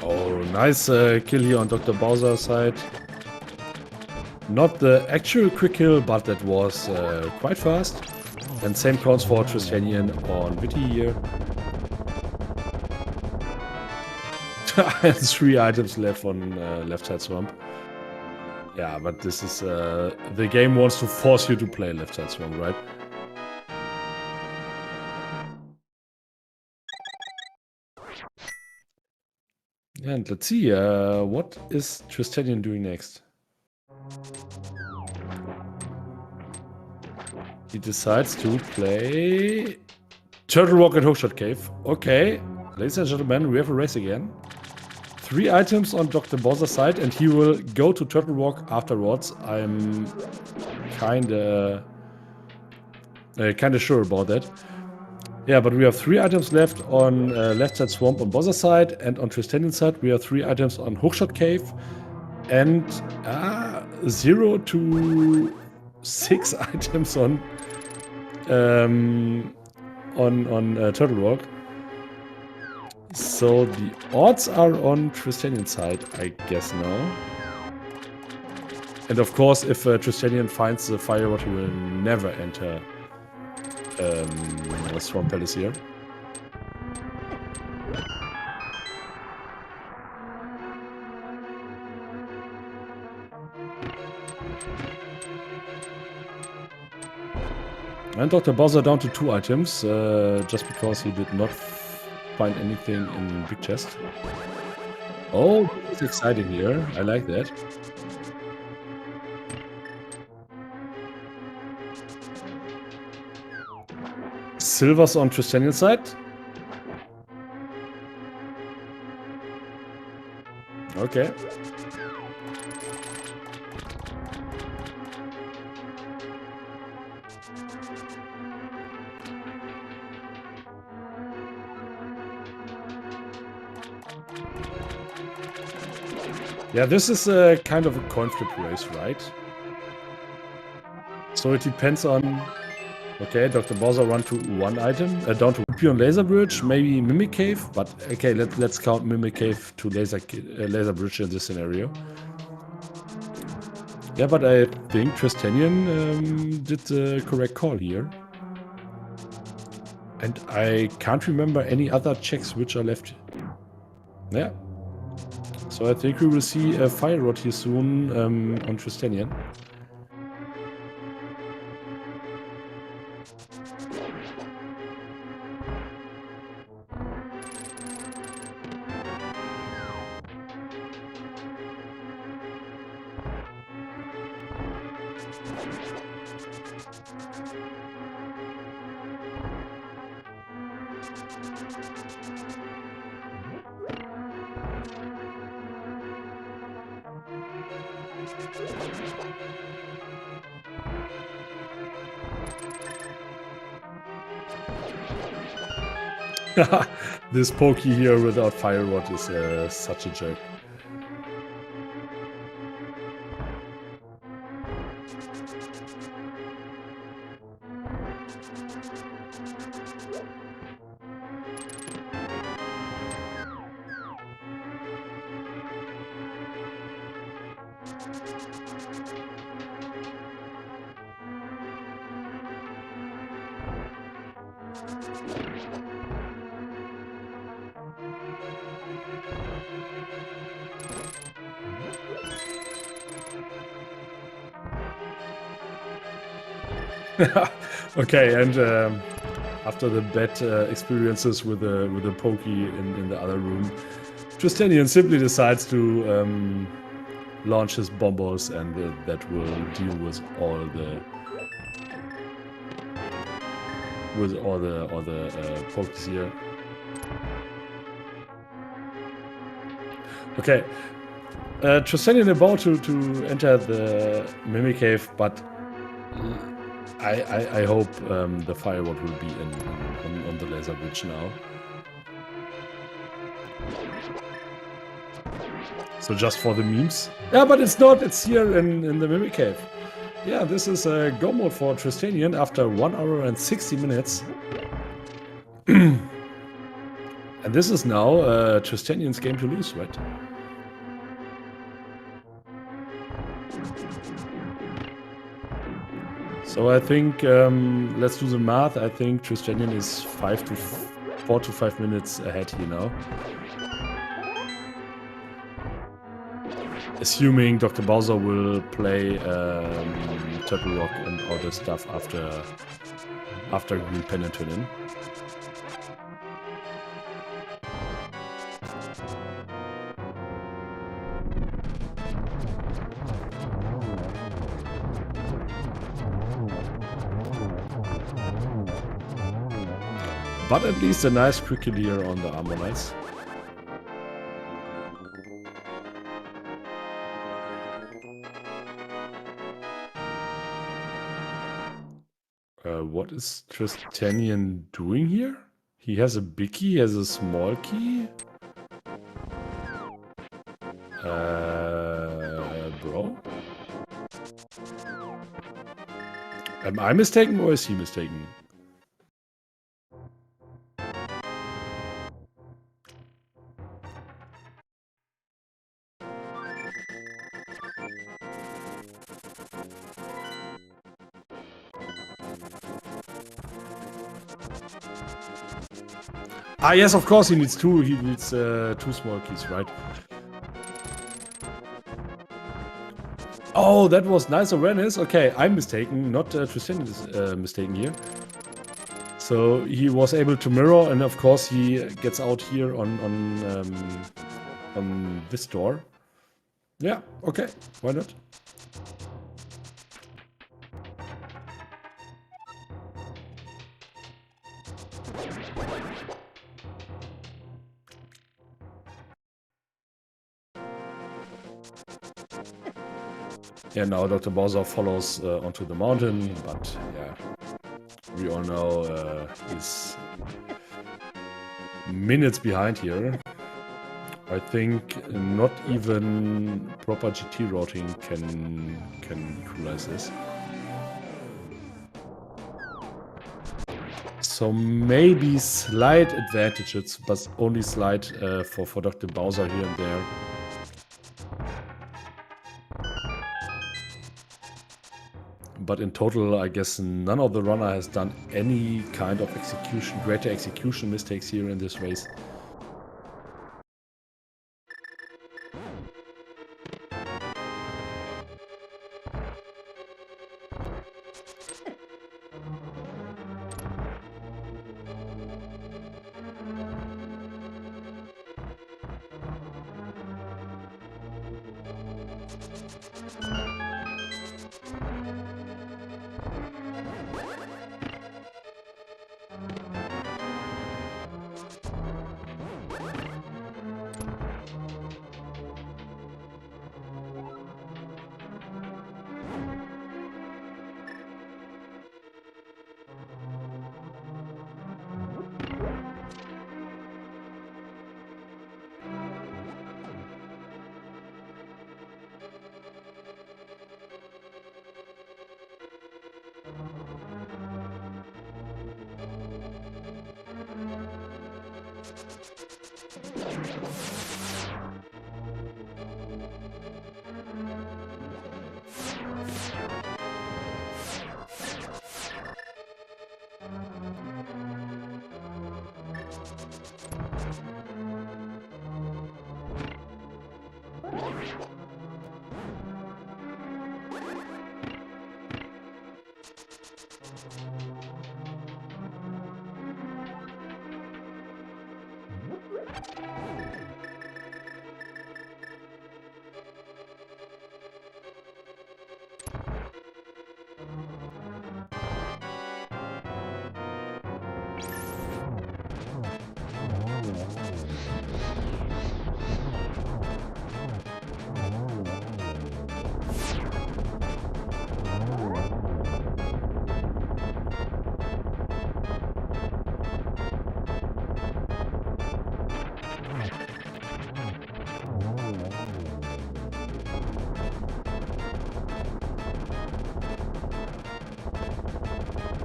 Oh, nice kill here on Dr. Bowser's side. Not the actual quick kill, but that was quite fast. And same counts for Trystanian on Witty here. And 3 items left on left side swamp. Yeah, but this is the game wants to force you to play left side swamp, right? And let's see, what is Trystanian doing next? He decides to play Turtle Rock and Hookshot Cave. Okay, ladies and gentlemen, we have a race again. 3 items on Dr. Bowser's side, and he will go to Turtle Rock afterwards. I'm kinda sure about that. Yeah, but we have 3 items left on left side swamp on Bowser's side, and on Trystanian's side we have 3 items on Hookshot Cave, and 0 to 6 items on Turtle Rock. So the odds are on Trystanian's side, I guess now. And of course, if Trystanian finds the fire rod, he will never enter Swamp Palace here. And Dr. Bowser down to 2 items, just because he did not find anything in big chest. Oh, it's exciting here. I like that. Silver's on Trystanian's side. Okay. Yeah, this is a kind of a coin flip race, right? So it depends on... Okay, Dr. Bowser run to 1 item, down to Pion Laser Bridge, maybe Mimic Cave, but okay, let's count Mimic Cave to Laser Bridge in this scenario. Yeah, but I think Trystanian did the correct call here. And I can't remember any other checks which are left. Yeah. So I think we will see a fire rod here soon on Trystanian. This pokey here without fire rod is such a joke. Okay, and after the bad experiences with the pokey in the other room, Trystanian simply decides to launch his bombos, and that will deal with all the pokeys here. Okay, Trystanian about to enter the Mimic Cave, but I hope the fire rod will be on the laser bridge now. So just for the memes. Yeah, but it's not. It's here in the Mimic Cave. Yeah, this is a go mode for Trystanian after 1 hour and 60 minutes. And this is now Trystanian's game to lose, right? So I think, let's do the math. I think Trystanian is 4 to 5 minutes ahead here now. Assuming Dr. Bowser will play Turtle Rock and all this stuff after Green Pennant turn in. But at least a nice quick clear on the armor knights. What is Trystanien doing here? He has a big key, he has a small key. Bro? Am I mistaken or is he mistaken? Ah, yes, of course he needs two. He needs two small keys, right? Oh, that was nice awareness. Okay, I'm mistaken. Not Tristan is mistaken here. So he was able to mirror, and of course he gets out here on this door. Yeah, okay, why not? Yeah, now Dr. Bowser follows onto the mountain, but yeah, we all know he's minutes behind here. I think not even proper GT routing can equalize this. So maybe slight advantages, but only slight for Dr. Bowser here and there. But in total, I guess none of the runner has done any kind of greater execution mistakes here in this race.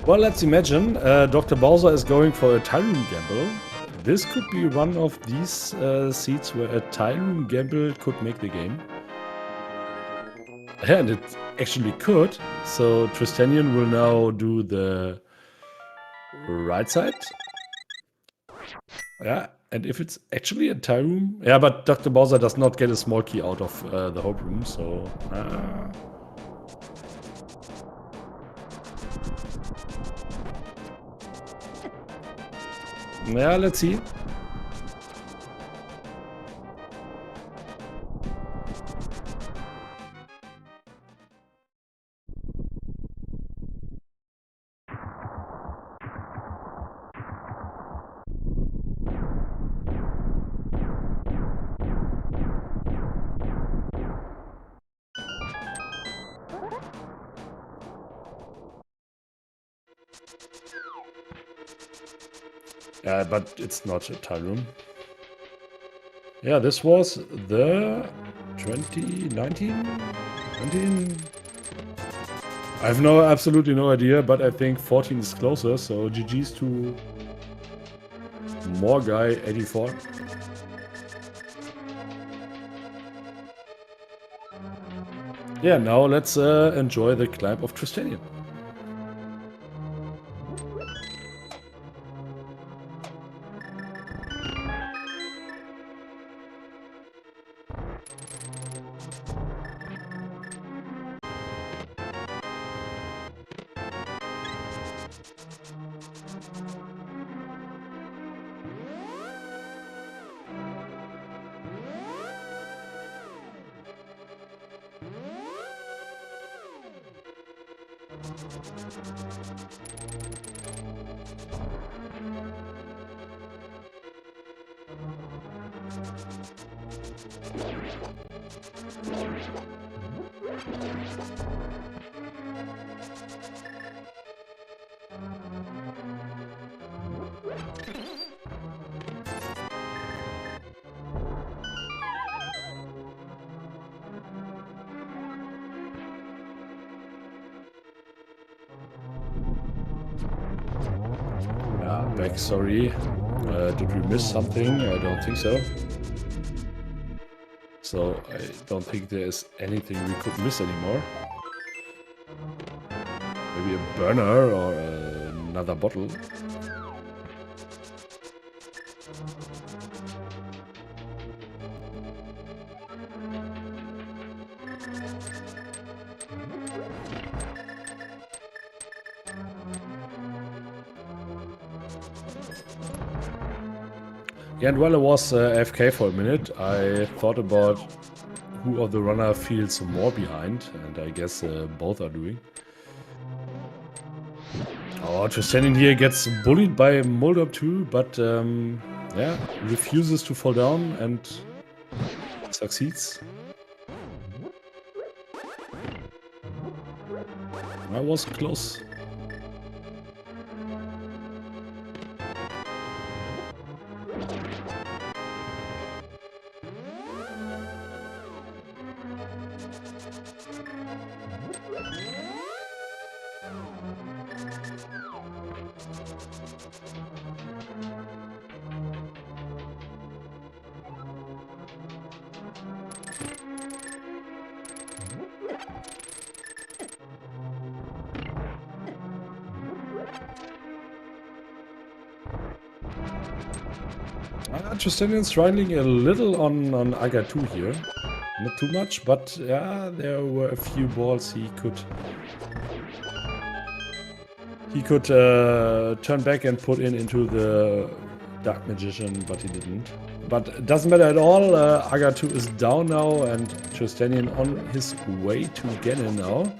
Well, let's imagine Dr. Bowser is going for a time room gamble. This could be one of these seats where a time room gamble could make the game. And it actually could. So Tristanian will now do the right side. Yeah, and if it's actually a time room... Yeah, but Dr. Bowser does not get a small key out of the hope room, so... Yeah, let's see. But it's not a tile room. Yeah, this was the 2019? 19? I have absolutely no idea, but I think 14 is closer, so GG's to more guy 84. Yeah, now let's enjoy the climb of Trystanien. Back, sorry. Did we miss something? I don't think so. So I don't think there is anything we could miss anymore. Maybe a burner or another bottle. Yeah, and while I was AFK for a minute, I thought about who of the runner feels more behind, and I guess both are doing. Oh, Trystanien here gets bullied by Moldop too, but yeah, refuses to fall down and succeeds. I was close. Trystanien's struggling a little on Aga 2 here. Not too much, but yeah, there were a few balls he could turn back and put into the Dark Magician, but he didn't. But it doesn't matter at all. Aga 2 is down now, and Trystanien on his way to Ganon now.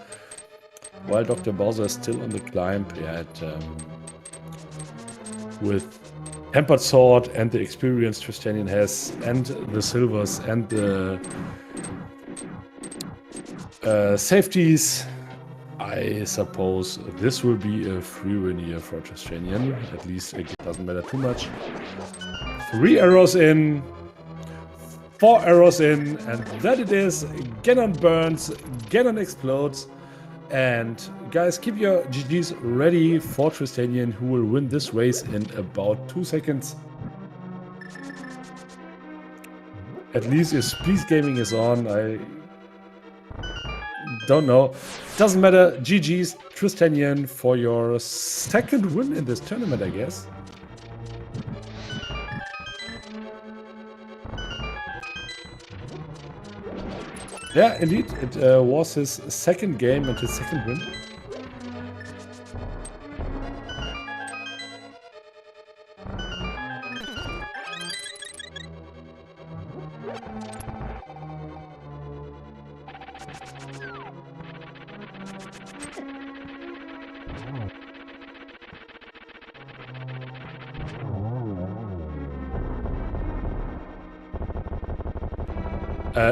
While Dr. Bowser is still on the climb, with Tempered Sword and the experience Trystanien has, and the silvers and the safeties, I suppose this will be a free win here for Trystanien. At least it doesn't matter too much. 3 arrows in, 4 arrows in, and that it is. Ganon burns, Ganon explodes. And guys, keep your GGs ready for Trystanien, who will win this race in about 2 seconds. At least if SpeedGaming is on, I don't know. Doesn't matter. GGs, Trystanien, for your second win in this tournament, I guess. Yeah, indeed, it was his second game and his second win.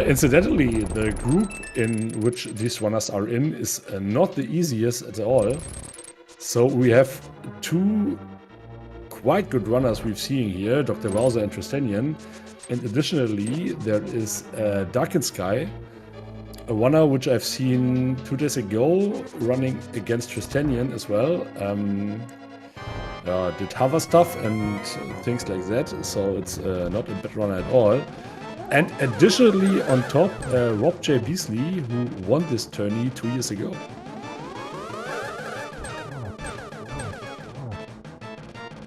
Incidentally, the group in which these runners are in is not the easiest at all. So we have two quite good runners we've seen here, Dr. Bowser and Trystanien. And additionally, there is Darkened Sky, a runner which I've seen 2 days ago running against Trystanien as well. Did hover stuff and things like that, so it's not a bad runner at all. And additionally, on top, Rob J. Beasley, who won this tourney 2 years ago.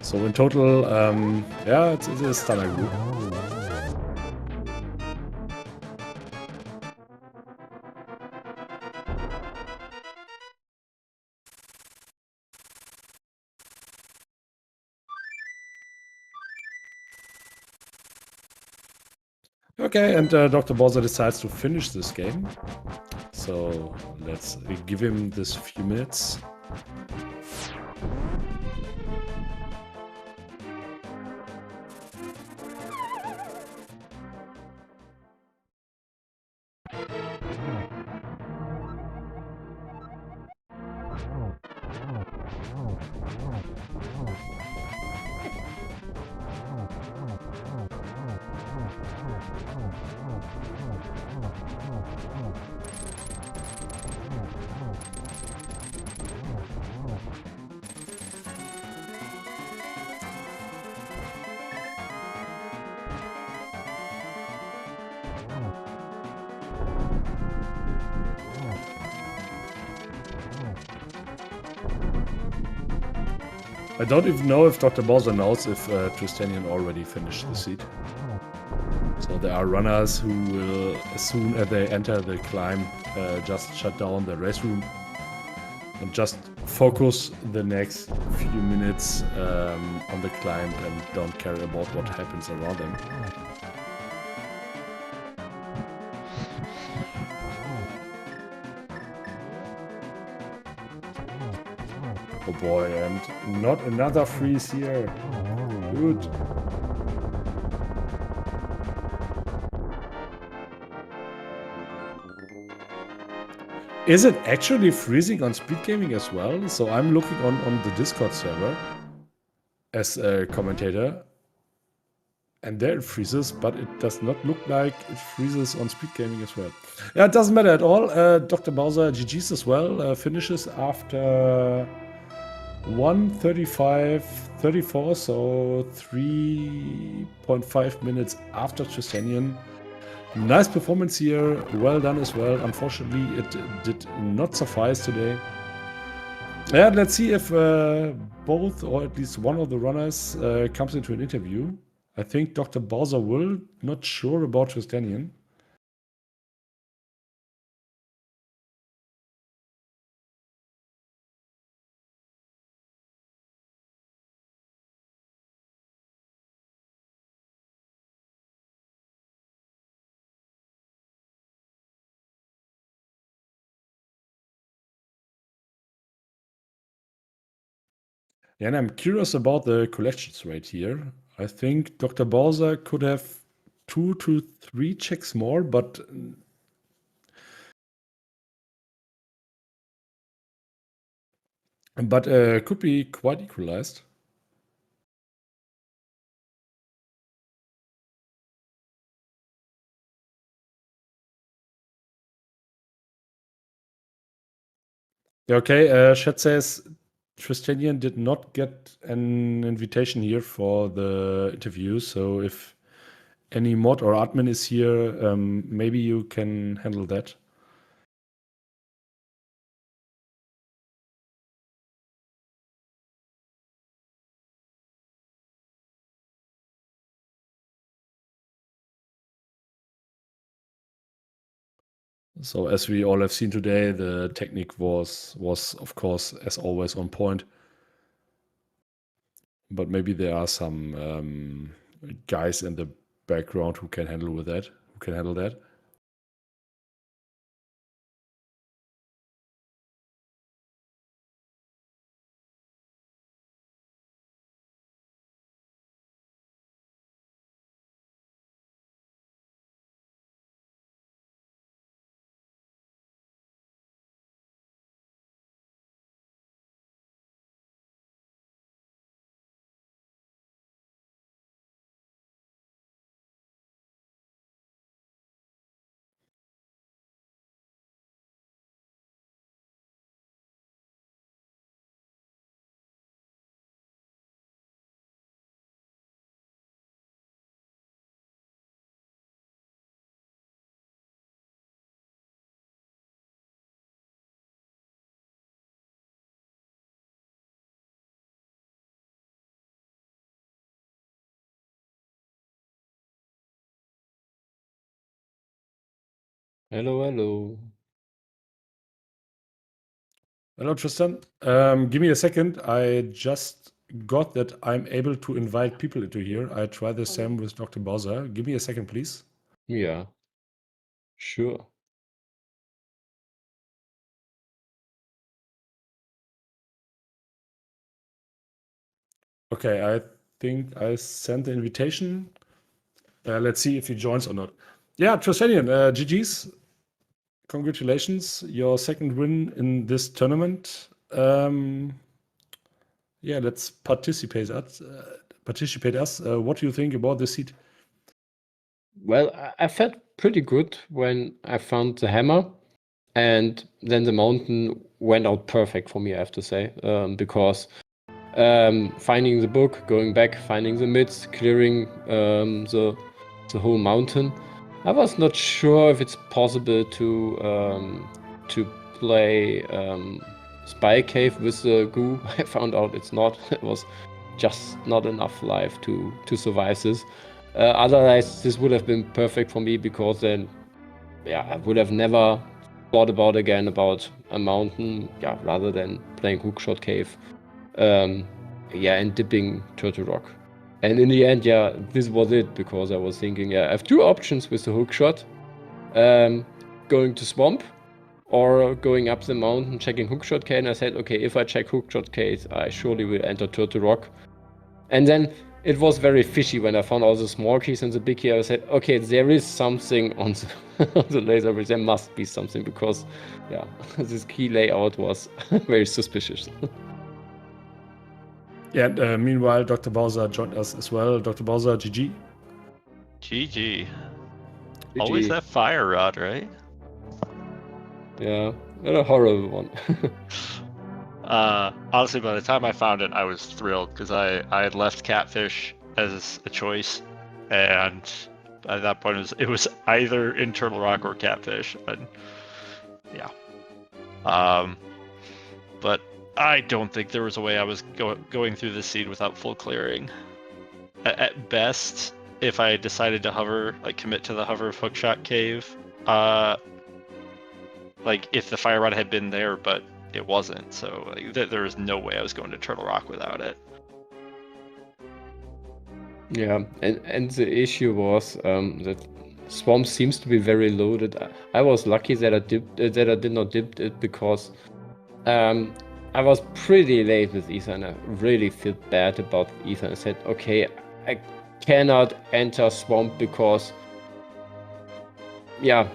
So in total, yeah, it's a stunner group. Okay, and Dr. Bowser decides to finish this game. So let's give him this few minutes. I don't even know if Dr. Bowser knows if Trystanien already finished the seed. So there are runners who will, as soon as they enter the climb, just shut down the race room and just focus the next few minutes on the climb and don't care about what happens around them. Oh boy, and not another freeze here. Good. Is it actually freezing on SpeedGaming as well? So I'm looking on the Discord server as a commentator. And there it freezes, but it does not look like it freezes on SpeedGaming as well. Yeah, it doesn't matter at all. Dr. Bowser GG's as well. Finishes after 1:35:34, so 3.5 minutes after Trystanien. Nice performance here, well done as well. Unfortunately, it did not suffice today. Yeah, let's see if both or at least one of the runners comes into an interview. I think Dr. Bowser will, not sure about Trystanien. Yeah, and I'm curious about the collections rate here. I think Dr. Bowser could have 2 to 3 checks more, but could be quite equalized. Yeah, okay, chat says Trystanien did not get an invitation here for the interview, so if any mod or admin is here, maybe you can handle that. So as we all have seen today, the technique was of course as always on point. But maybe there are some guys in the background who can handle that. Hello, hello. Hello, Tristan. Give me a second. I just got that I'm able to invite people into here. I try the same with Dr. Bowser. Give me a second, please. Yeah, sure. Okay, I think I sent the invitation. Let's see if he joins or not. Yeah, Tristanian, GG's. Congratulations, your second win in this tournament. Yeah, let's participate us. What do you think about the seat? Well, I felt pretty good when I found the hammer, and then the mountain went out perfect for me, I have to say, because finding the book, going back, finding the mids, clearing the whole mountain. I was not sure if it's possible to play Spy Cave with the goo. I found out it's not. It was just not enough life to survive this. Otherwise, this would have been perfect for me, because then, yeah, I would have never thought about again about a mountain, yeah, rather than playing Hookshot Cave. Yeah, and dipping Turtle Rock. And in the end, yeah, this was it, because I was thinking, yeah, I have two options with the hookshot. Going to Swamp or going up the mountain, checking hookshot K. And I said, okay, if I check hookshot K, I surely will enter Turtle Rock. And then it was very fishy when I found all the small keys and the big key. I said, okay, there is something on the, on the laser bridge. There must be something, because, yeah, this key layout was very suspicious. Yeah, and, meanwhile, Dr. Bowser joined us as well. Dr. Bowser, GG. GG. Always that fire rod, right? Yeah, a horrible one. Honestly, by the time I found it, I was thrilled, because I had left Catfish as a choice, and at that point it was either in Turtle Rock or Catfish, and yeah. But I don't think there was a way I was going through the seed without full clearing. At best, if I decided to hover, like commit to the hover of Hookshot Cave, like if the fire rod had been there, but it wasn't, so like, there was no way I was going to Turtle Rock without it. Yeah, and the issue was that Swamp seems to be very loaded. I was lucky that I did not dip it, because I was pretty late with Ether, and I really feel bad about Ether. I said, okay, I cannot enter Swamp, because, yeah,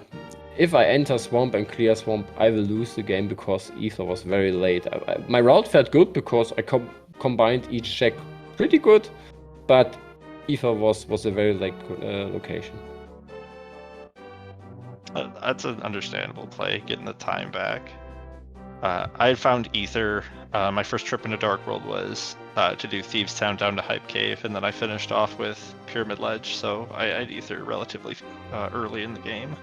if I enter Swamp and clear Swamp, I will lose the game, because Ether was very late. My route felt good, because I combined each check pretty good, but Ether was a very late location. That's an understandable play, getting the time back. I had found Ether. My first trip into Dark World was to do Thieves Town down to Hype Cave, and then I finished off with Pyramid Ledge, so I had Ether relatively early in the game.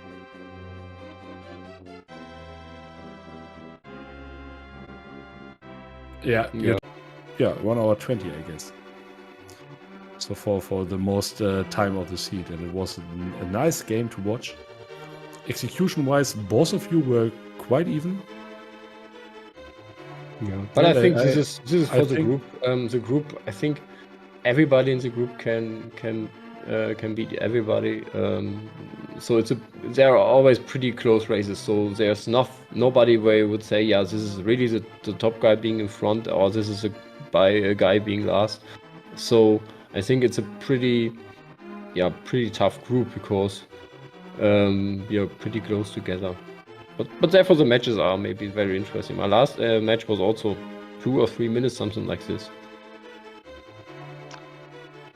Yeah, 1 hour 20, I guess. So for the most time of the seed, and it was a nice game to watch. Execution-wise, both of you were quite even. Yeah, but I think this is for the group. The group, I think everybody in the group can beat everybody. So there are always pretty close races. So there's nobody where you would say, yeah, this is really the top guy being in front, or this is a guy being last. So I think it's a pretty tough group, because we are pretty close together. But therefore the matches are maybe very interesting. My last match was also 2 or 3 minutes, something like this.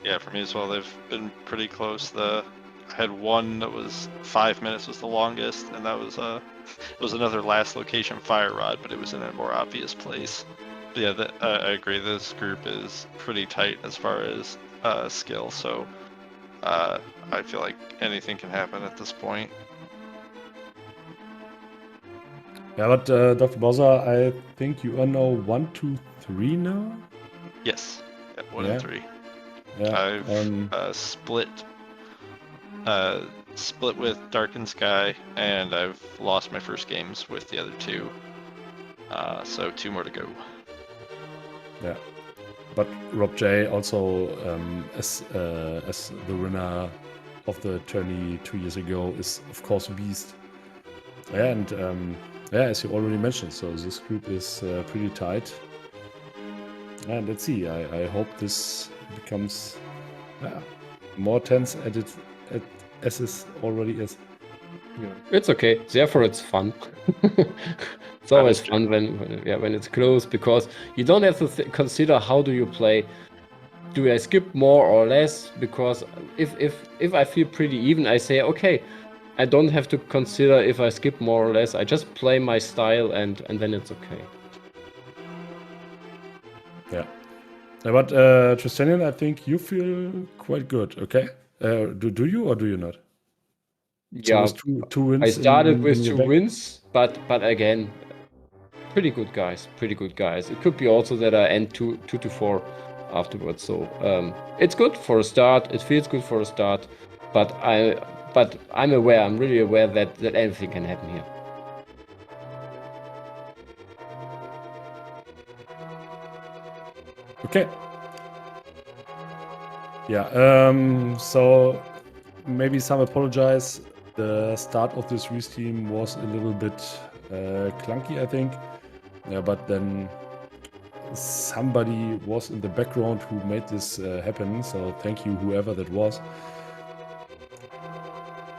Yeah, for me as well, they've been pretty close. I had one that was 5 minutes was the longest, and that was it was another last location fire rod, but it was in a more obvious place. But yeah, I agree. This group is pretty tight as far as skill, so I feel like anything can happen at this point. Yeah, but Dr. Bowser, I think you are now 1, 2, 3 now? Yes, 1 and 3. Yeah. I've split split with Darkened Sky, and I've lost my first games with the other two. So 2 more to go. Yeah. But Rob J also, as the winner of the tourney 2 years ago, is of course a beast. Yeah, and yeah, as you already mentioned, so this group is pretty tight. And let's see. I hope this becomes more tense as it already is. Yeah. It's okay. Therefore, it's fun. It's always fun when it's close, because you don't have to consider how do you play. Do I skip more or less? Because if I feel pretty even, I say okay, I don't have to consider if I skip more or less. I just play my style, and then it's okay. Yeah. But Tristanian, I think you feel quite good. Okay. Do you or do you not? Yeah, so with two wins. I started in with your 2 back? wins, but again, pretty good guys. Pretty good guys. It could be also that I end 2 to 4 afterwards. So it's good for a start. It feels good for a start, but I'm aware. I'm really aware that anything can happen here. Okay. Yeah. So maybe some apologize. The start of this restream was a little bit clunky, I think. Yeah, but then somebody was in the background who made this happen. So thank you, whoever that was.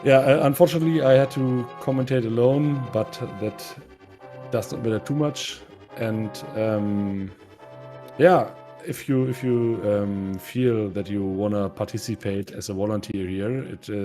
Yeah, unfortunately, I had to commentate alone, but that does not matter too much. And yeah, if you feel that you wanna participate as a volunteer here, it